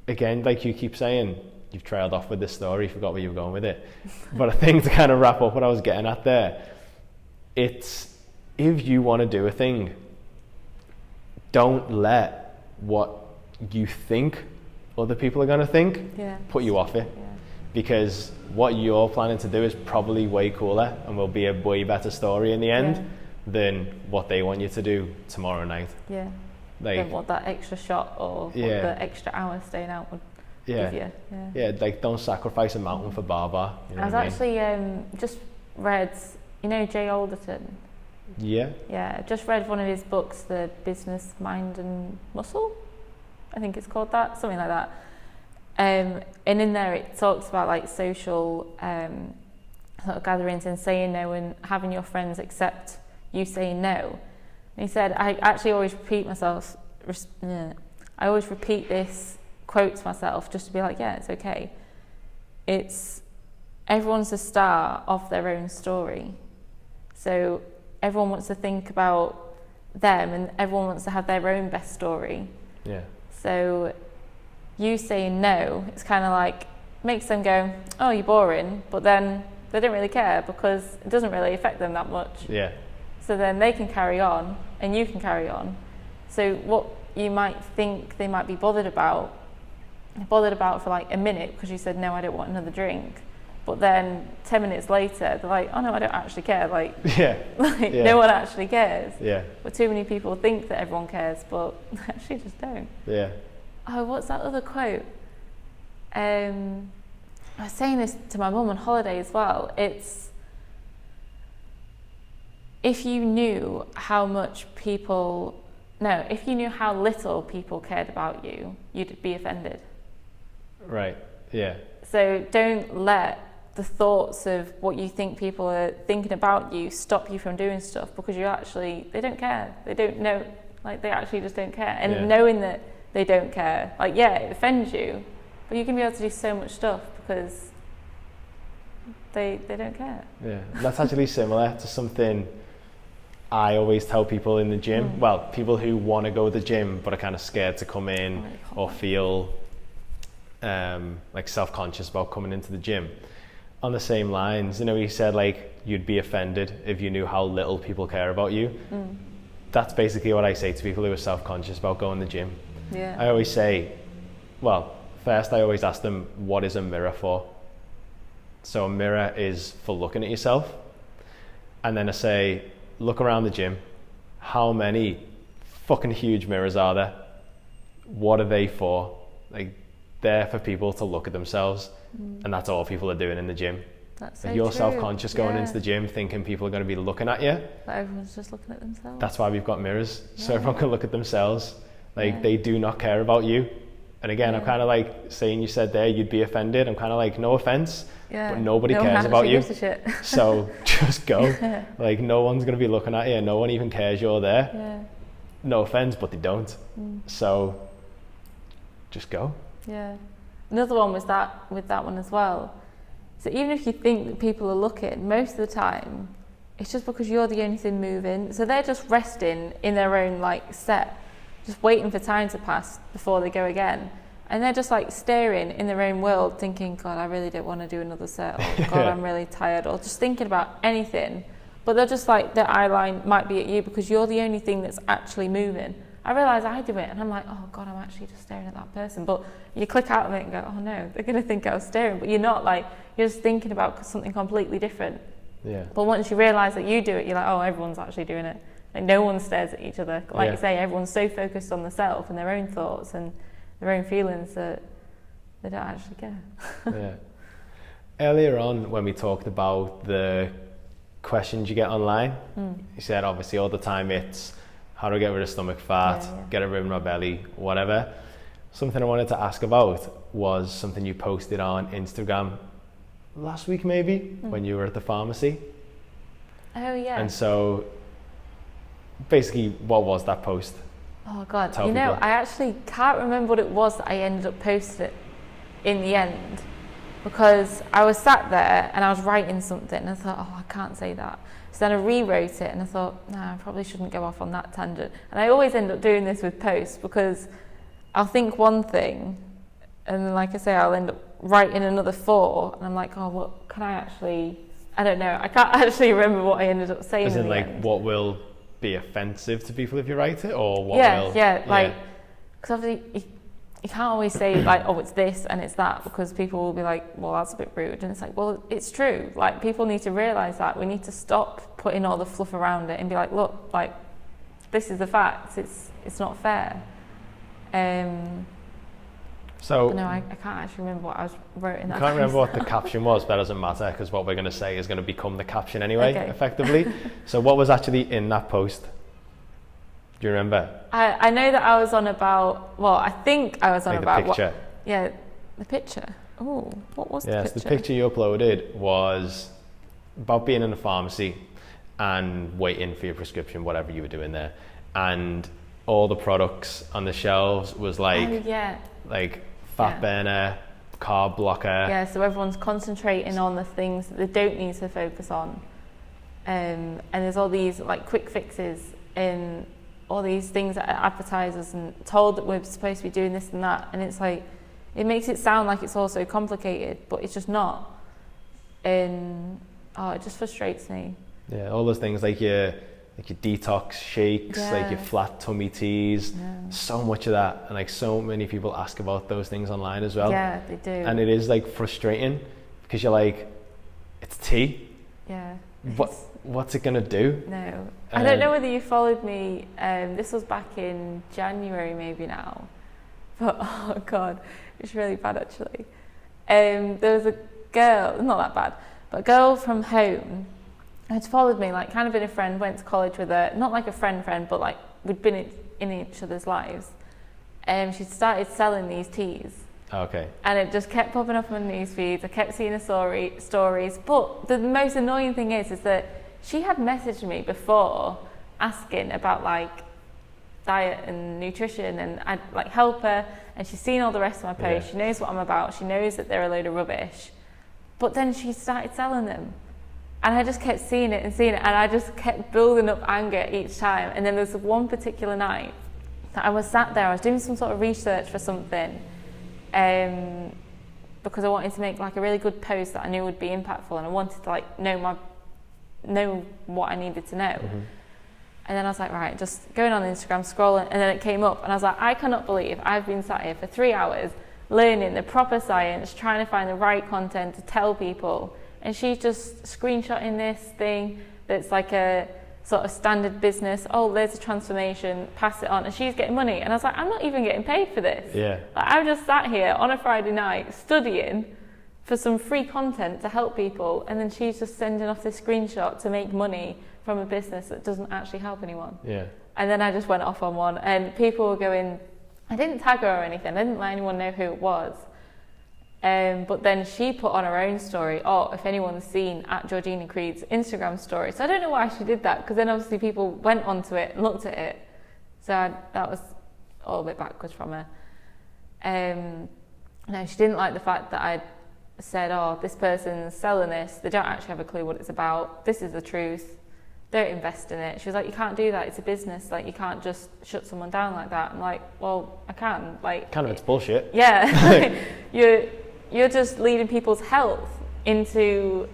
again, like you keep saying, you've trailed off with this story, forgot where you were going with it. But I think to kind of wrap up what I was getting at there, it's, if you want to do a thing, don't let what you think other people are going to think put you off it. Because what you're planning to do is probably way cooler and will be a way better story in the end than what they want you to do tomorrow night. Like what that extra shot or what the extra hour staying out would give you. Like don't sacrifice a mountain for bar. You know I was actually just read, Jay Alderton. Just read one of his books, The Business, Mind and Muscle, I think it's called that, something like that. And in there it talks about like social sort of gatherings and saying no and having your friends accept you saying no. And he said, I actually always repeat myself, I always repeat this quote to myself just to be like, yeah, it's okay. It's, everyone's the star of their own story. So everyone wants to think about them and everyone wants to have their own best story. Yeah. So you saying no, it's kind of like, makes them go, oh, you're boring, but then they don't really care because it doesn't really affect them that much. Yeah. So then they can carry on and you can carry on. So what you might think they might be bothered about for like a minute because you said, no, I don't want another drink. But then 10 minutes later, they're like, oh no, I don't actually care. Like, no one actually cares. Yeah. But too many people think that everyone cares, but they actually just don't. Yeah. Oh, what's that other quote? I was saying this to my mum on holiday as well. It's, if you knew how little people cared about you, you'd be offended. Right, yeah. So don't let the thoughts of what you think people are thinking about you stop you from doing stuff, because they don't care. They don't know, like they actually just don't care. And knowing that they don't care, like, yeah, it offends you, but you can be able to do so much stuff because they don't care. Yeah, that's actually similar to something I always tell people in the gym. Well, people who want to go to the gym but are kind of scared to come in or feel like self-conscious about coming into the gym. On the same lines, he said like you'd be offended if you knew how little people care about you. That's basically what I say to people who are self-conscious about going to the gym. Yeah. I always say, well, first I always ask them, what is a mirror for? So a mirror is for looking at yourself. And then I say, look around the gym. How many fucking huge mirrors are there? What are they for? Like, they're for people to look at themselves. And that's all people are doing in the gym. That's if you're self-conscious going into the gym thinking people are going to be looking at you, but everyone's just looking at themselves. That's why we've got mirrors, so everyone can look at themselves. Like, they do not care about you. And again, I'm kind of like saying, you said there you'd be offended. I'm kind of like, no offense, but nobody cares about you. So just go. Like, no one's going to be looking at you. No one even cares you're there. No offense, but they don't. So just go. Yeah. Another one was that with that one as well. So even if you think that people are looking, most of the time, it's just because you're the only thing moving. So they're just resting in their own like set, just waiting for time to pass before they go again. And they're just like staring in their own world thinking, God, I really don't want to do another set. Or God, I'm really tired. Or just thinking about anything. But they're just like, their eye line might be at you because you're the only thing that's actually moving. I realise I do it and I'm like, oh God, I'm actually just staring at that person. But you click out of it and go, oh no, they're going to think I was staring. But you're not, like, you're just thinking about something completely different. Yeah. But once you realise that you do it, you're like, oh, everyone's actually doing it. Like, no one stares at each other. Like you say, everyone's so focused on themselves and their own thoughts and their own feelings that they don't actually care. Yeah. Earlier on, when we talked about the questions you get online, you said obviously all the time it's, how do I get rid of stomach fat, get rid of my belly, whatever. Something I wanted to ask about was something you posted on Instagram last week maybe, when you were at the pharmacy. Oh yeah. And so basically, what was that post? Oh God, I actually can't remember what it was that I ended up posting it in the end, because I was sat there and I was writing something and I thought, oh, I can't say that. So then I rewrote it and I thought, no, I probably shouldn't go off on that tangent. And I always end up doing this with posts because I'll think one thing and then, like I say, I'll end up writing another 4 and I'm like, oh, what can I actually, I don't know. I can't actually remember what I ended up saying. As in, like, end. What will be offensive to people if you write it, or what will... Like, because obviously you can't always say like, oh, it's this and it's that, because people will be like, well, that's a bit rude. And it's like, well, it's true. Like, people need to realise that. We need to stop putting all the fluff around it and be like, look, like, this is the facts. It's not fair. So no, I can't actually remember what I wrote in that. I can't remember what the caption was, but that doesn't matter because what we're going to say is going to become the caption anyway, effectively. So what was actually in that post? Do you remember? I know that I was on about, well, I think I was on like about... the picture. The picture. Oh, what was the picture? Yes, the picture you uploaded was about being in a pharmacy and waiting for your prescription, whatever you were doing there. And all the products on the shelves was like, like fat burner, carb blocker. Yeah, so everyone's concentrating on the things that they don't need to focus on. And there's all these like quick fixes and all these things that are advertisers and told that we're supposed to be doing this and that. And it's like, it makes it sound like it's all so complicated, but it's just not. And it just frustrates me. Yeah, all those things like your detox shakes, like your flat tummy teas, so much of that. And like so many people ask about those things online as well. Yeah, they do. And it is like frustrating because you're like, it's tea. Yeah. What's it gonna do? No. I don't know whether you followed me, this was back in January maybe now. But oh God, it's really bad actually. There was a girl, not that bad, but a girl from home had followed me, like kind of been a friend, went to college with her, not like a friend, but like we'd been in each other's lives. She started selling these teas. Okay. And it just kept popping up on my news feeds. I kept seeing the stories. But the most annoying thing is that she had messaged me before asking about like diet and nutrition, and I'd like help her, and she's seen all the rest of my posts. Yeah. She knows what I'm about. She knows that they're a load of rubbish. But then she started selling them. And I just kept seeing it, and I just kept building up anger each time. And then there was one particular night that I was sat there, I was doing some sort of research for something, because I wanted to make like a really good post that I knew would be impactful, and I wanted to like know what I needed to know. Mm-hmm. And then I was like, right, just going on Instagram, scrolling, and then it came up, and I was like, I cannot believe I've been sat here for 3 hours learning the proper science, trying to find the right content to tell people. And she's just screenshotting this thing that's like a sort of standard business. Oh, there's a transformation, pass it on. And she's getting money. And I was like, I'm not even getting paid for this. Yeah. Like, I've just sat here on a Friday night studying for some free content to help people. And then she's just sending off this screenshot to make money from a business that doesn't actually help anyone. Yeah. And then I just went off on one. And people were going, I didn't tag her or anything. I didn't let anyone know who it was. But then she put on her own story, if anyone's seen at Georgina Creed's Instagram story. So I don't know why she did that, because then obviously people went onto it and looked at it. So that was all a bit backwards from her. No, she didn't like the fact that I'd said, this person's selling this. They don't actually have a clue what it's about. This is the truth. Don't invest in it. She was like, you can't do that. It's a business. Like, you can't just shut someone down like that. I'm like, well, I can. Like, kind of, it's bullshit. Yeah. You're just leading people's health into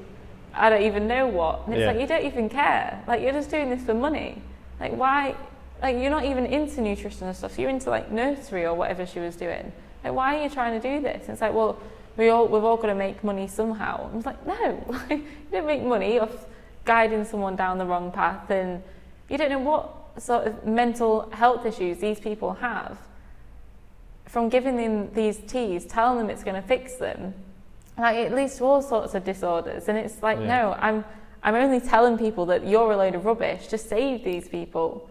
I don't even know what. And it's like, you don't even care. Like, you're just doing this for money. Like, why? Like, you're not even into nutrition and stuff. So you're into like nursery or whatever she was doing. Like, why are you trying to do this? And it's like, well, we've all got to make money somehow. And it's like, no, like, you don't make money off guiding someone down the wrong path, and you don't know what sort of mental health issues these people have from giving them these teas, telling them it's going to fix them. Like, it leads to all sorts of disorders, and it's like, no, I'm only telling people that you're a load of rubbish to save these people.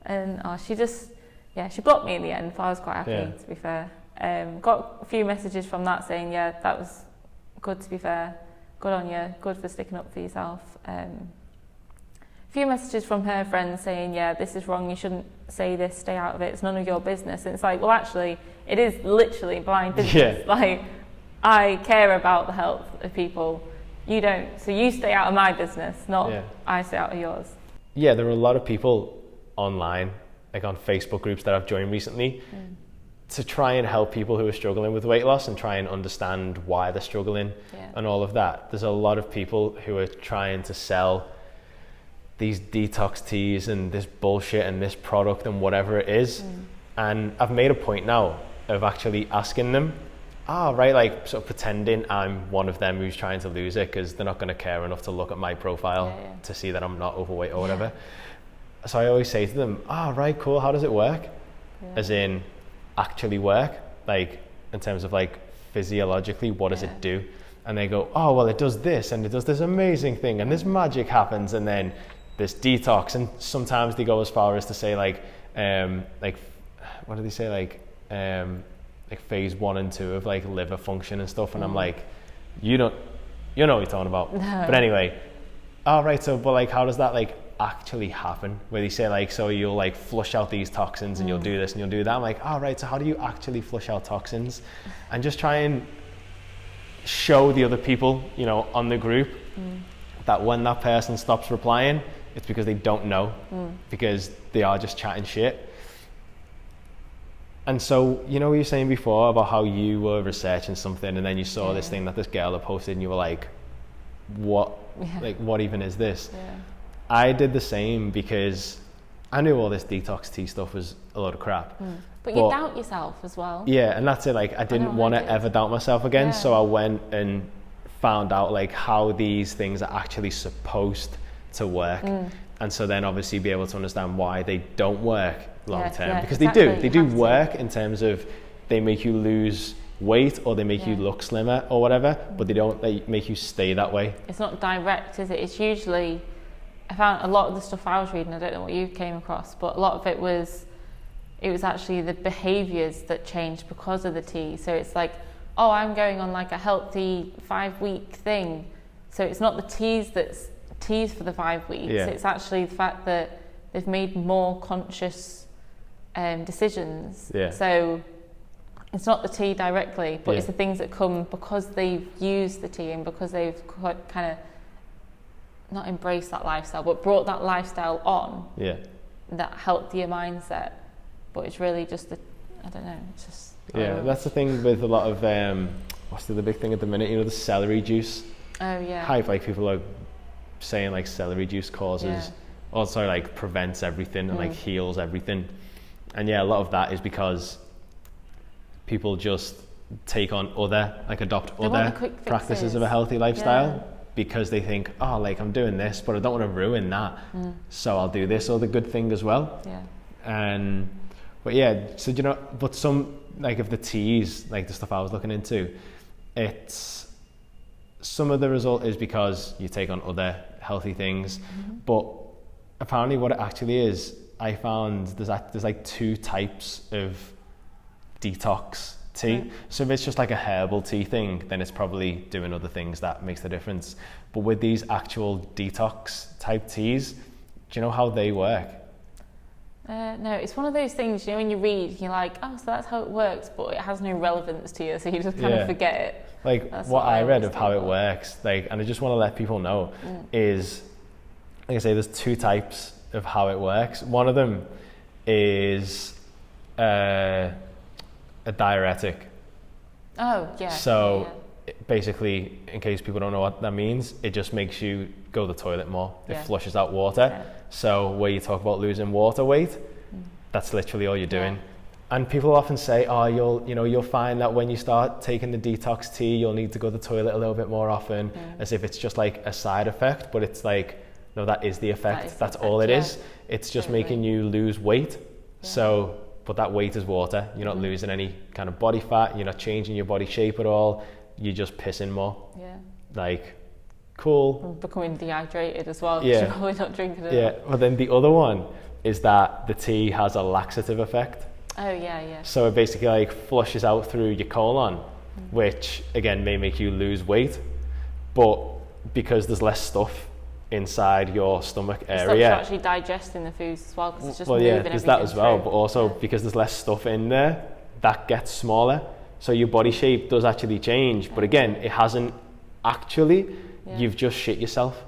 And she blocked me in the end, but I was quite happy, to be fair. Got a few messages from that saying, that was good, to be fair. Good on you, good for sticking up for yourself. A few messages from her friends saying, this is wrong, you shouldn't say this, stay out of it, it's none of your business. And it's like, well, actually, it is literally blind business. Like, I care about the health of people, you don't. So you stay out of my business, not I stay out of yours. Yeah, there are a lot of people online, like on Facebook groups that I've joined recently, to try and help people who are struggling with weight loss and try and understand why they're struggling and all of that. There's a lot of people who are trying to sell these detox teas and this bullshit and this product and whatever it is. And I've made a point now of actually asking them, like sort of pretending I'm one of them who's trying to lose it, because they're not going to care enough to look at my profile to see that I'm not overweight or whatever. So I always say to them, right, cool, how does it work? As in, actually work, like in terms of like physiologically, what does it do? And they go, well, it does this, and it does this amazing thing, and this magic happens, and then this detox. And sometimes they go as far as to say like what do they say, like phase 1 and 2 of like liver function and stuff. And I'm like, you know what you're talking about. No. But anyway, oh right, so but like how does that like actually happen? Where they say like, so you'll like flush out these toxins and you'll do this and you'll do that. I'm like, oh right, so how do you actually flush out toxins? And just try and show the other people, you know, on the group that when that person stops replying, it's because they don't know, because they are just chatting shit. And so, you know, what you were saying before about how you were researching something and then you saw this thing that this girl had posted and you were like, what, like, what even is this? Yeah. I did the same because I knew all this detox tea stuff was a load of crap. But you doubt yourself as well. Yeah, and that's it. Like, I didn't want to ever doubt myself again. Yeah. So I went and found out like how these things are actually supposed to work. And so then obviously be able to understand why they don't work long term, because they do work in terms of they make you lose weight or they make you look slimmer or whatever, but they don't make you stay that way. It's not direct, is it? It's usually, I found a lot of the stuff I was reading, I don't know what you came across, but a lot of it was actually the behaviours that changed because of the tea. So it's like, oh, I'm going on like a healthy 5-week thing. So it's not the teas that's teas for the 5 weeks. It's actually the fact that they've made more conscious decisions. So it's not the tea directly, but it's the things that come because they've used the tea and because they've kind of not embraced that lifestyle, but brought that lifestyle on. That helped your mindset. But it's really just I don't know. It's just that's the thing with a lot of what's the big thing at the minute? You know, the celery juice. Oh yeah. Hype, like people are saying like celery juice causes, also like prevents everything and like heals everything. And a lot of that is because people just take on adopt other practices of a healthy lifestyle because they think, oh, like I'm doing this, but I don't want to ruin that. So I'll do this other good thing as well. But so you know, but some like of the teas, like the stuff I was looking into, it's some of the result is because you take on other healthy things, but apparently what it actually is, I found there's like 2 types of detox tea. So if it's just like a herbal tea thing, then it's probably doing other things that makes the difference. But with these actual detox type teas, do you know how they work? No, it's one of those things, you know, when you read, you're like, oh, so that's how it works, but it has no relevance to you, so you just kind of forget it. Like that's what I read of how it works, like, and I just want to let people know is, like I say, there's 2 types of how it works. One of them is a diuretic. Oh, yeah. So basically, in case people don't know what that means, it just makes you go to the toilet more. It flushes out water. So where you talk about losing water weight, that's literally all you're doing. And people often say, oh, you'll find that when you start taking the detox tea, you'll need to go to the toilet a little bit more often, as if it's just like a side effect. But it's like, no, that is the effect. That's all it is. It's just making you lose weight. So, but that weight is water. You're not losing any kind of body fat. You're not changing your body shape at all. You're just pissing more. Like, cool. And becoming dehydrated as well, because you're probably not drinking enough. But then the other one is that the tea has a laxative effect. Oh yeah. So it basically like flushes out through your colon, which again may make you lose weight, but because there's less stuff inside your stomach area, you're actually digesting the foods as well, because it's just moving there's that as well. through. But also because there's less stuff in there, that gets smaller, so your body shape does actually change. But again, it hasn't actually. You've just shit yourself.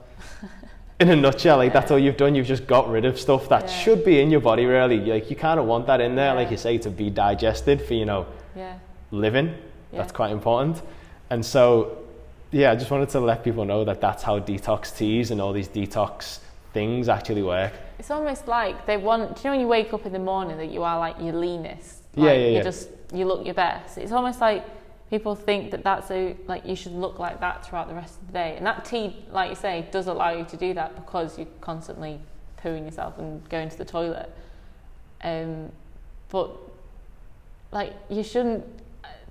In a nutshell, like that's all you've done. You've just got rid of stuff that should be in your body, really. Like you kind of want that in there, like you say, to be digested for, you know, living. That's quite important. And so, I just wanted to let people know that that's how detox teas and all these detox things actually work. It's almost like they want, do you know when you wake up in the morning that you are like your leanest? Like you look your best. It's almost like people think that that's like you should look like that throughout the rest of the day. And that tea, like you say, does allow you to do that because you're constantly pooing yourself and going to the toilet. But like you shouldn't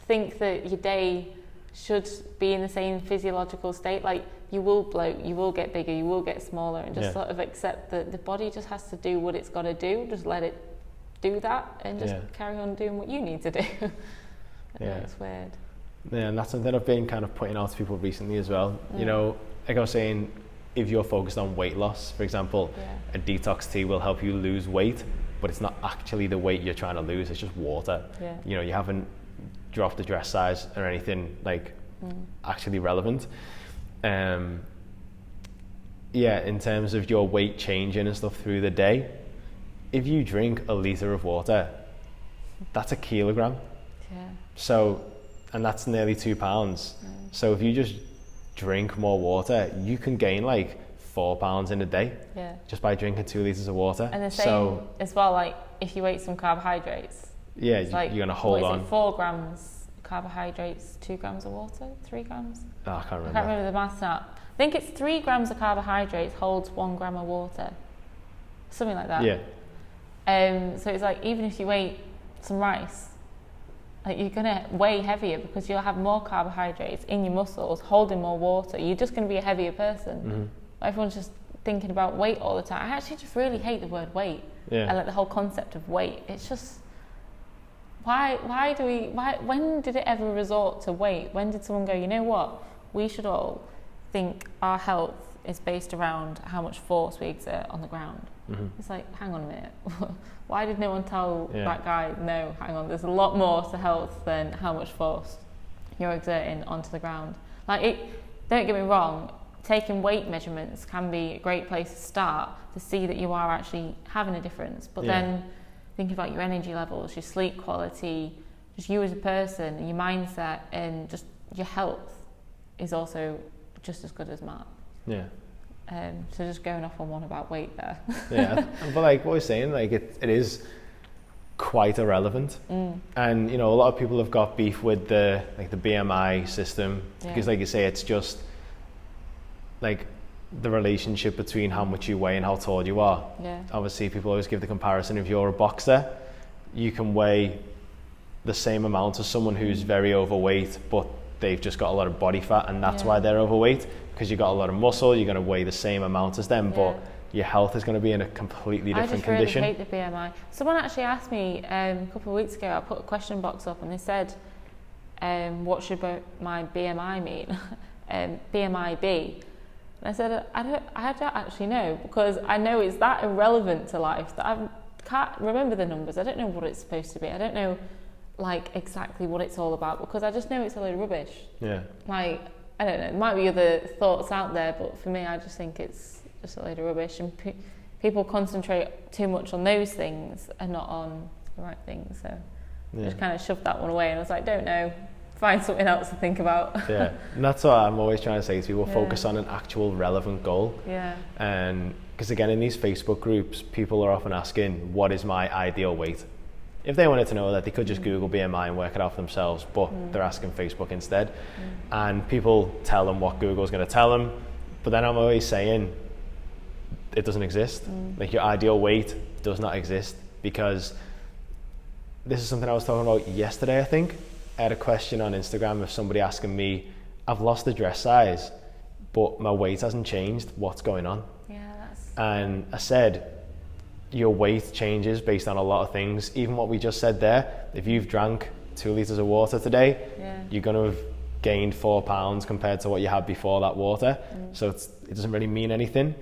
think that your day should be in the same physiological state. Like you will bloat, you will get bigger, you will get smaller, and just sort of accept that the body just has to do what it's got to do. Just let it do that and just carry on doing what you need to do. It's weird. Yeah, and that's something I've been kind of pointing out to people recently as well. You know, like I was saying, if you're focused on weight loss, for example, a detox tea will help you lose weight, but it's not actually the weight you're trying to lose, it's just water. You know, you haven't dropped the dress size or anything like actually relevant. In terms of your weight changing and stuff through the day, if you drink a litre of water, that's a kilogram. So, and that's nearly 2 pounds. So if you just drink more water, you can gain like 4 pounds in a day just by drinking 2 litres of water. And the same as well, like if you ate some carbohydrates, you're like, going to hold on. 4 grams carbohydrates, 2 grams of water, 3 grams? Oh, I can't remember. I can't remember the maths now. I think it's 3 grams of carbohydrates holds 1 gram of water, something like that. So it's like, even if you ate some rice, like you're gonna weigh heavier because you'll have more carbohydrates in your muscles holding more water. You're just going to be a heavier person. Everyone's just thinking about weight all the time. I actually just really hate the word weight. I like the whole concept of weight. It's just, when did it ever resort to weight? When did someone go, you know what, we should all think our health is based around how much force we exert on the ground? It's like, hang on a minute. Why did no one tell that guy, no, hang on, there's a lot more to health than how much force you're exerting onto the ground? Like, don't get me wrong, taking weight measurements can be a great place to start to see that you are actually having a difference. But then thinking about your energy levels, your sleep quality, just you as a person, and your mindset, and just your health is also just as good as Mark. So just going off on one about weight there. But like what we're saying, like it is quite irrelevant. And you know, a lot of people have got beef with the BMI system because, like you say, it's just like the relationship between how much you weigh and how tall you are. Obviously, people always give the comparison: if you're a boxer, you can weigh the same amount as someone who's very overweight, but they've just got a lot of body fat, and that's why they're overweight. Because you've got a lot of muscle, you're going to weigh the same amount as them, but your health is going to be in a completely different condition. I just really hate the BMI. Someone actually asked me a couple of weeks ago, I put a question box up and they said, what should my BMI mean? BMI be? And I said, I don't actually know, because I know it's that irrelevant to life that I can't remember the numbers. I don't know what it's supposed to be. I don't know like exactly what it's all about, because I just know it's a load of rubbish. Like, I don't know, there might be other thoughts out there, but for me, I just think it's just a load of rubbish, and people concentrate too much on those things and not on the right things. So I just kind of shoved that one away, and I was like, don't know, find something else to think about. And that's what I'm always trying to say to people: focus on an actual relevant goal. And because again, in these Facebook groups, people are often asking, what is my ideal weight? If they wanted to know that, they could just Google BMI and work it out for themselves, but they're asking Facebook instead. And people tell them what Google's going to tell them, but then I'm always saying it doesn't exist. Like, your ideal weight does not exist, because this is something I was talking about yesterday, I think. I had a question on Instagram of somebody asking me, I've lost the dress size, but my weight hasn't changed. What's going on? And I said, your weight changes based on a lot of things. Even what we just said there, if you've drank 2 litres of water today, you're going to have gained 4 pounds compared to what you had before that water. So it doesn't really mean anything.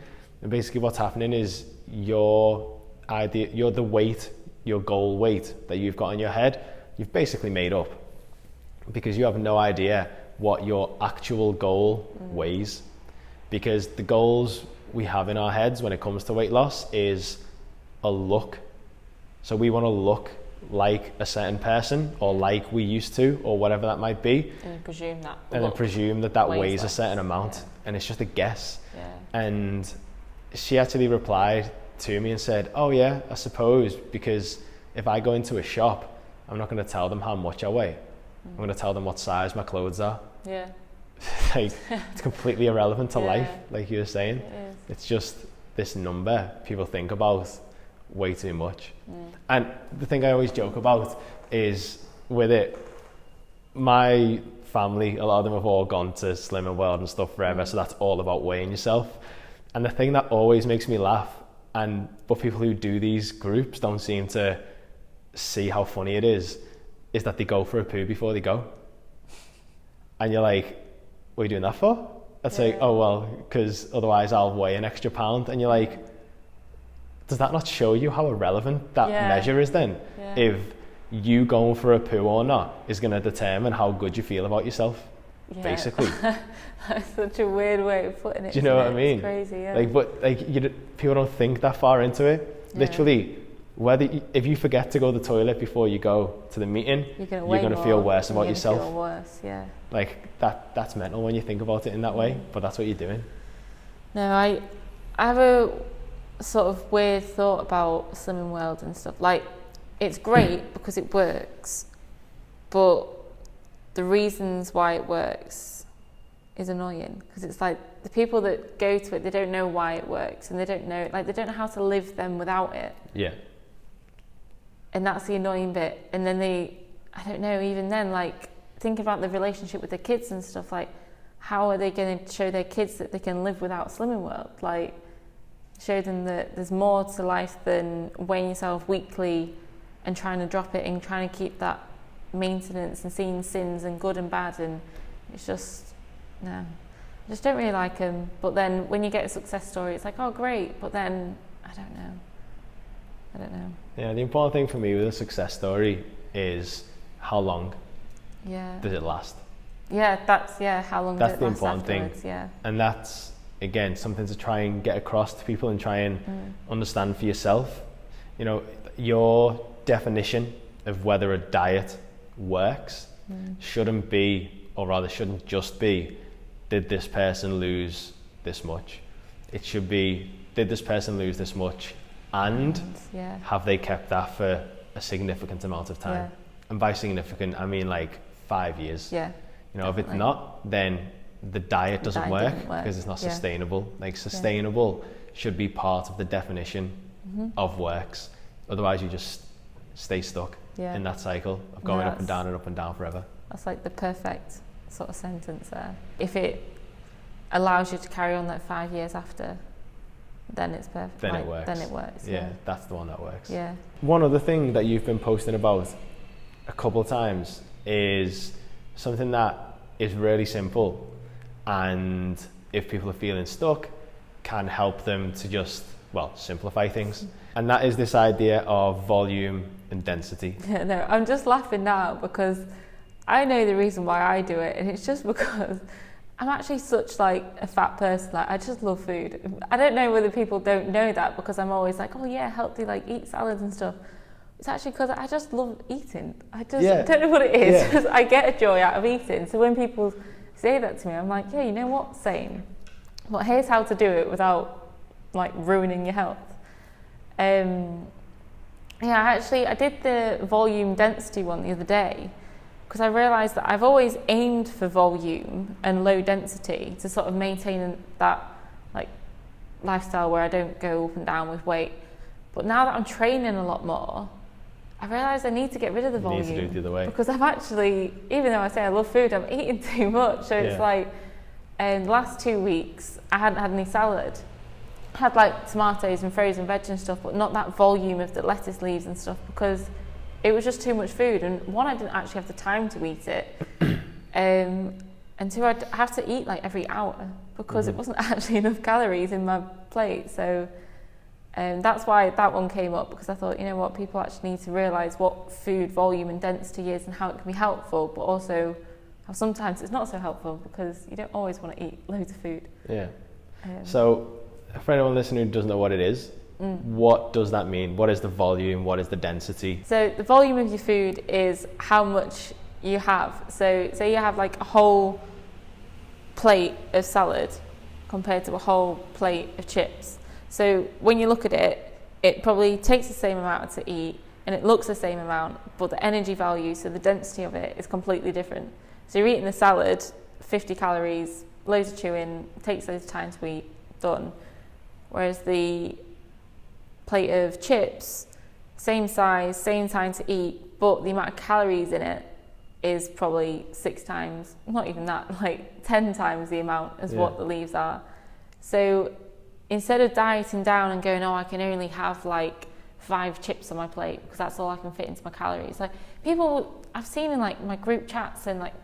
And basically what's happening is the weight, your goal weight that you've got in your head, you've basically made up, because you have no idea what your actual goal weighs. Because the goals we have in our heads when it comes to weight loss is a look. So we want to look like a certain person, or like we used to, or whatever that might be, and presume that weighs a certain amount, and it's just a guess. And she actually replied to me and said, oh yeah, I suppose, because if I go into a shop, I'm not going to tell them how much I weigh. I'm going to tell them what size my clothes are. Like, it's completely irrelevant to life, like you were saying. It's just this number people think about way too much. And the thing I always joke about is, with it, my family, a lot of them have all gone to Slimming World and stuff forever, so that's all about weighing yourself. And the thing that always makes me laugh, but people who do these groups don't seem to see how funny it is that they go for a poo before they go. And you're like, what are you doing that for? I'd say, Yeah. oh, well, because otherwise I'll weigh an extra pound. And you're like, does that not show you how irrelevant that Yeah. measure is then? Yeah. If you going for a poo or not is going to determine how good you feel about yourself, Yeah. basically. That's such a weird way of putting it. Do you know what I isn't it? mean? It's crazy, yeah. Like, but like, people don't think that far into it. Yeah. Literally, if you forget to go to the toilet before you go to the meeting, you're going to feel worse about yourself. Feel worse, yeah. Like that's mental when you think about it in that way, but that's what you're doing. No, I have a sort of weird thought about Slimming World and stuff. Like, it's great because it works, but the reasons why it works is annoying, because it's like the people that go to it, they don't know why it works, and they don't know how to live them without it. Yeah. And that's the annoying bit. And then I don't know, even then, like, think about the relationship with the kids and stuff. Like, how are they going to show their kids that they can live without Slimming World? Like, show them that there's more to life than weighing yourself weekly and trying to drop it and trying to keep that maintenance and seeing sins and good and bad. And it's just, no, I just don't really like them. But then when you get a success story, it's like, oh, great. But then, I don't know. Yeah, the important thing for me with a success story is how long does it last? Yeah, how long that's does it the last important thing. afterwards, yeah. And that's, again, something to try and get across to people and try and understand for yourself. You know, your definition of whether a diet works shouldn't just be, did this person lose this much? It should be, did this person lose this much? And have they kept that for a significant amount of time? Yeah. And by significant, I mean like 5 years. Yeah. You know, if it's not, then the diet doesn't work because it's not sustainable. Like, sustainable should be part of the definition of works. Otherwise, you just stay stuck in that cycle of going up and down forever. That's like the perfect sort of sentence there. If it allows you to carry on like 5 years after, then it's perfect. Then it works. Then it works. Yeah, that's the one that works. Yeah. One other thing that you've been posting about a couple of times is something that is really simple, and if people are feeling stuck, can help them to just, simplify things. And that is this idea of volume and density. Yeah, no, I'm just laughing now because I know the reason why I do it, and it's just because I'm actually such like a fat person. Like, I just love food. I don't know whether people don't know that, because I'm always like, oh yeah, healthy, like eat salads and stuff. It's actually because I just love eating. I just don't know what it is. Just, I get a joy out of eating. So when people say that to me, I'm like, yeah, you know what, same. But here's how to do it without like ruining your health. I did the volume density one the other day, because I realised that I've always aimed for volume and low density to sort of maintain that like lifestyle where I don't go up and down with weight. But now that I'm training a lot more, I realise I need to get rid of the volume. You need to do it the other way. Because I've actually, even though I say I love food, I'm eating too much. So it's like, the last 2 weeks, I hadn't had any salad. I had like tomatoes and frozen veg and stuff, but not that volume of the lettuce leaves and stuff, because it was just too much food. And one, I didn't actually have the time to eat it. And two, I'd have to eat like every hour, because it wasn't actually enough calories in my plate. So that's why that one came up, because I thought, you know what, people actually need to realise what food volume and density is and how it can be helpful, but also how sometimes it's not so helpful, because you don't always want to eat loads of food. Yeah. So for anyone listening who doesn't know what it is, what does that mean? What is the volume? What is the density? So the volume of your food is how much you have. So say you have like a whole plate of salad compared to a whole plate of chips. So when you look at it, it probably takes the same amount to eat and it looks the same amount, but the energy value, so the density of it, is completely different. So you're eating the salad, 50 calories, loads of chewing, takes loads of time to eat, done. Whereas the plate of chips, same size, same time to eat, but the amount of calories in it is probably 6 times, not even that, like 10 times the amount as what the leaves are. So instead of dieting down and going, oh, I can only have like 5 chips on my plate because that's all I can fit into my calories. Like, people I've seen in like my group chats and like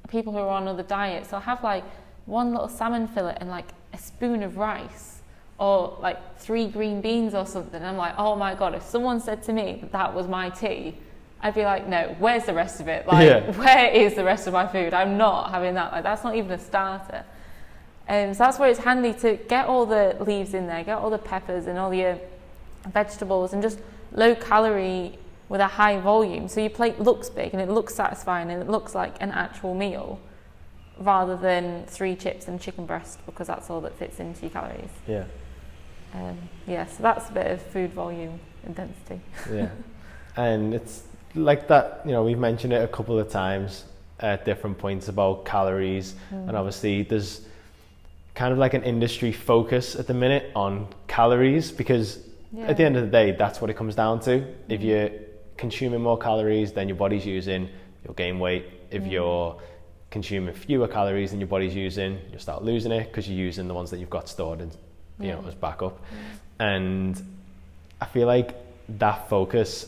people who are on other diets, they'll have like one little salmon fillet and like a spoon of rice or like 3 green beans or something. And I'm like, oh my God, if someone said to me that was my tea, I'd be like, no, where's the rest of it? Like, where is the rest of my food? I'm not having that. Like, that's not even a starter. So that's where it's handy to get all the leaves in there, get all the peppers and all your vegetables, and just low calorie with a high volume. So your plate looks big and it looks satisfying and it looks like an actual meal, rather than 3 chips and chicken breast, because that's all that fits into your calories. Yeah. So that's a bit of food volume and density. Yeah. And it's like that, you know, we've mentioned it a couple of times at different points about calories, and obviously there's kind of like an industry focus at the minute on calories, because at the end of the day, that's what it comes down to. If you're consuming more calories than your body's using, you'll gain weight. If you're consuming fewer calories than your body's using, you'll start losing it, because you're using the ones that you've got stored and you know, as backup. And I feel like that focus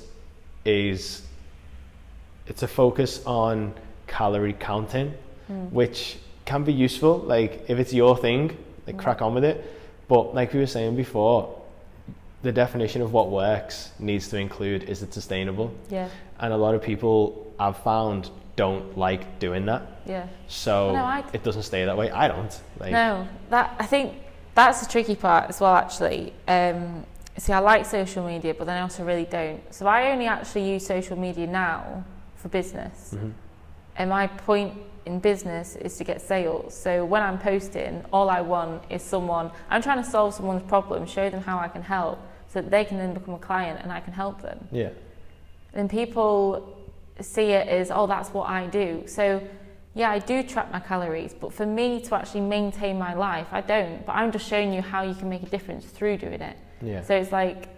it's a focus on calorie counting, which can be useful. Like, if it's your thing, like crack on with it. But like we were saying before, the definition of what works needs to include, is it sustainable? Yeah. And a lot of people I've found don't like doing that. Yeah. So it doesn't stay that way. I don't. No, I think that's the tricky part as well, actually. See, I like social media, but then I also really don't. So I only actually use social media now for business. And my point in business is to get sales. So when I'm posting, all I want is I'm trying to solve someone's problem, show them how I can help, so that they can then become a client and I can help them. Yeah. And people see it as, oh, that's what I do. So yeah, I do track my calories, but for me to actually maintain my life, I don't. But I'm just showing you how you can make a difference through doing it. Yeah. So it's like,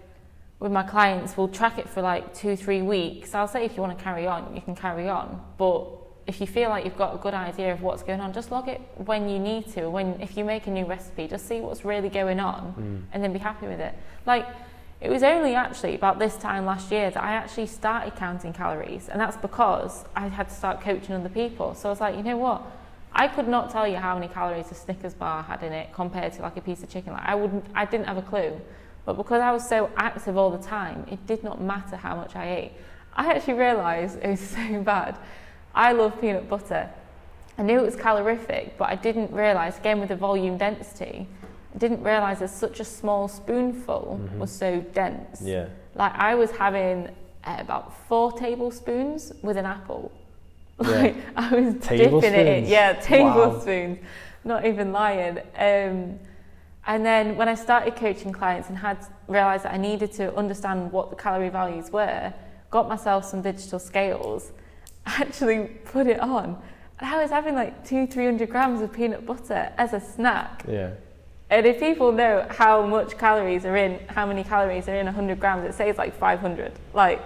with my clients, we'll track it for like 2-3 weeks. I'll say, if you want to carry on, you can carry on. But if you feel like you've got a good idea of what's going on, just log it when you need to. If you make a new recipe, just see what's really going on and then be happy with it. Like, it was only actually about this time last year that I actually started counting calories, and that's because I had to start coaching other people. So I was like, you know what? I could not tell you how many calories a Snickers bar had in it compared to like a piece of chicken. Like, I didn't have a clue. But because I was so active all the time, it did not matter how much I ate. I actually realised it was so bad. I love peanut butter. I knew it was calorific, but I didn't realise, again with the volume density, I didn't realise that such a small spoonful was so dense. Yeah. Like, I was having about 4 tablespoons with an apple. Like, I was dipping it in. Yeah, tablespoons. Wow. Not even lying. And then when I started coaching clients and had realised that I needed to understand what the calorie values were, got myself some digital scales, actually put it on, and I was having like 200-300 grams of peanut butter as a snack. Yeah. And if people know how many calories are in 100 grams, it says like 500. Like,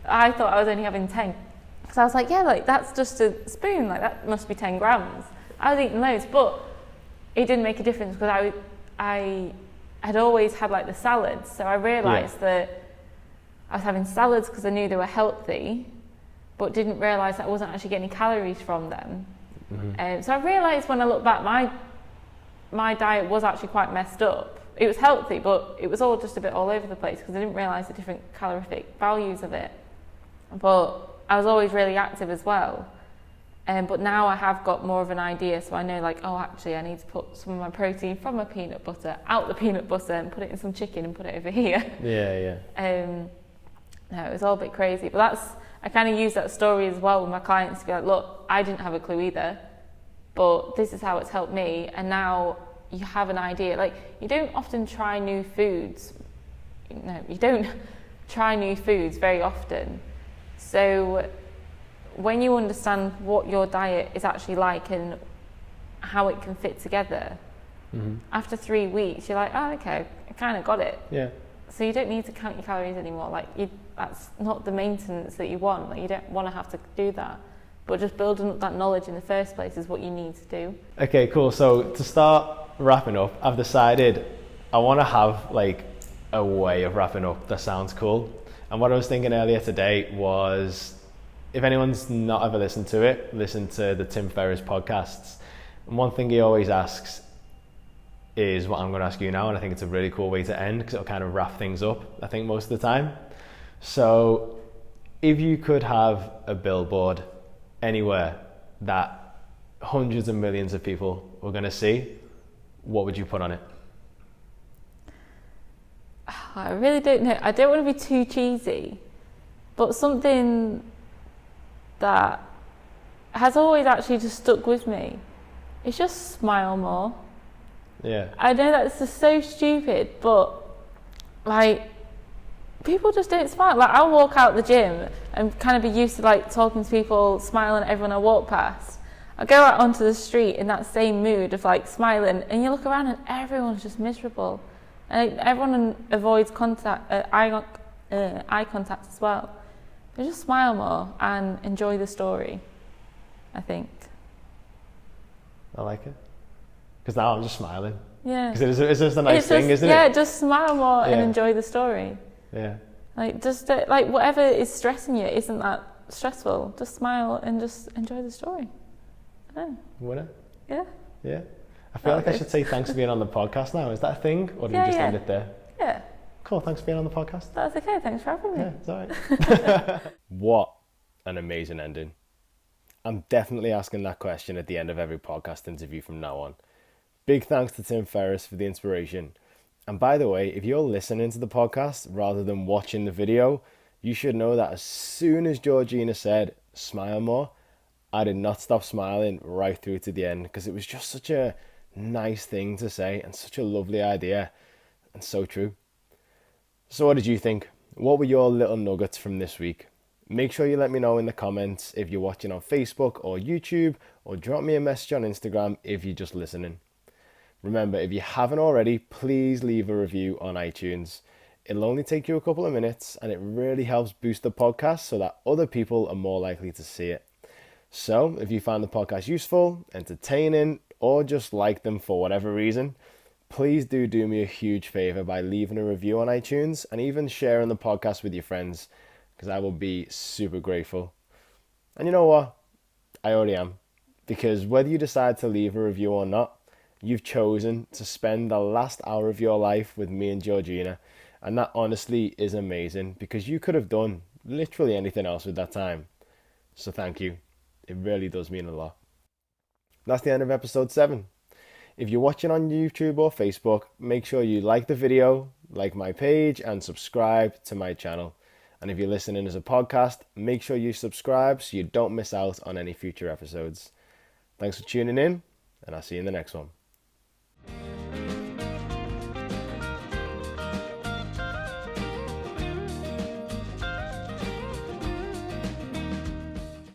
I thought I was only having 10. So I was like, yeah, like that's just a spoon, like that must be 10 grams. I was eating loads, but it didn't make a difference because I had always had like the salads. So I realised that I was having salads because I knew they were healthy, but didn't realise that I wasn't actually getting calories from them. So I realised when I look back, my diet was actually quite messed up. It was healthy, but it was all just a bit all over the place because I didn't realise the different calorific values of it. But I was always really active as well. But now I have got more of an idea, so I know like, oh, actually I need to put some of my protein from my peanut butter out the peanut butter and put it in some chicken and put it over here. No, it was all a bit crazy, but I kind of use that story as well with my clients to be like, look, I didn't have a clue either, but this is how it's helped me, and now you have an idea. Like, you don't often try new foods. No, you don't try new foods very often. So when you understand what your diet is actually like and how it can fit together, after 3 weeks, you're like, oh, okay, I kind of got it. Yeah. So you don't need to count your calories anymore. Like, that's not the maintenance that you want. Like, you don't want to have to do that. But just building up that knowledge in the first place is what you need to do. Okay, cool. So to start wrapping up, I've decided I want to have like a way of wrapping up that sounds cool. And what I was thinking earlier today was, if anyone's not ever listened to it, listen to the Tim Ferriss podcasts. And one thing he always asks is what I'm going to ask you now, and I think it's a really cool way to end because it'll kind of wrap things up, I think, most of the time. So if you could have a billboard anywhere that hundreds of millions of people were going to see, what would you put on it? I really don't know. I don't want to be too cheesy, but something that has always actually just stuck with me is just smile more. Yeah. I know that's just so stupid, but like people just don't smile. Like I'll walk out the gym and kind of be used to like talking to people, smiling at everyone I walk past. I go out onto the street in that same mood of like smiling, and you look around and everyone's just miserable, and everyone avoids eye contact as well. They just smile more and enjoy the story, I think. I like it. Because now I'm just smiling. Yeah. Because it's just a nice thing, isn't it? Yeah, just smile more and enjoy the story. Yeah. Like just like whatever is stressing you isn't that stressful. Just smile and just enjoy the story. I don't know. Winner? Yeah. Yeah. I feel like I should say thanks for being on the podcast now. Is that a thing? Or do we just end it there? Yeah. Cool, thanks for being on the podcast. That's okay, thanks for having me. Yeah, it's alright. What an amazing ending. I'm definitely asking that question at the end of every podcast interview from now on. Big thanks to Tim Ferriss for the inspiration. And by the way, if you're listening to the podcast rather than watching the video, you should know that as soon as Georgina said, smile more, I did not stop smiling right through to the end because it was just such a nice thing to say and such a lovely idea and so true. So what did you think? What were your little nuggets from this week? Make sure you let me know in the comments if you're watching on Facebook or YouTube, or drop me a message on Instagram if you're just listening. Remember, if you haven't already, please leave a review on iTunes. It'll only take you a couple of minutes and it really helps boost the podcast so that other people are more likely to see it. So if you find the podcast useful, entertaining, or just like them for whatever reason, please do me a huge favor by leaving a review on iTunes and even sharing the podcast with your friends, because I will be super grateful. And you know what? I already am. Because whether you decide to leave a review or not, you've chosen to spend the last hour of your life with me and Georgina. And that honestly is amazing, because you could have done literally anything else with that time. So thank you. It really does mean a lot. That's the end of episode 7. If you're watching on YouTube or Facebook, make sure you like the video, like my page, and subscribe to my channel. And if you're listening as a podcast, make sure you subscribe so you don't miss out on any future episodes. Thanks for tuning in, and I'll see you in the next one.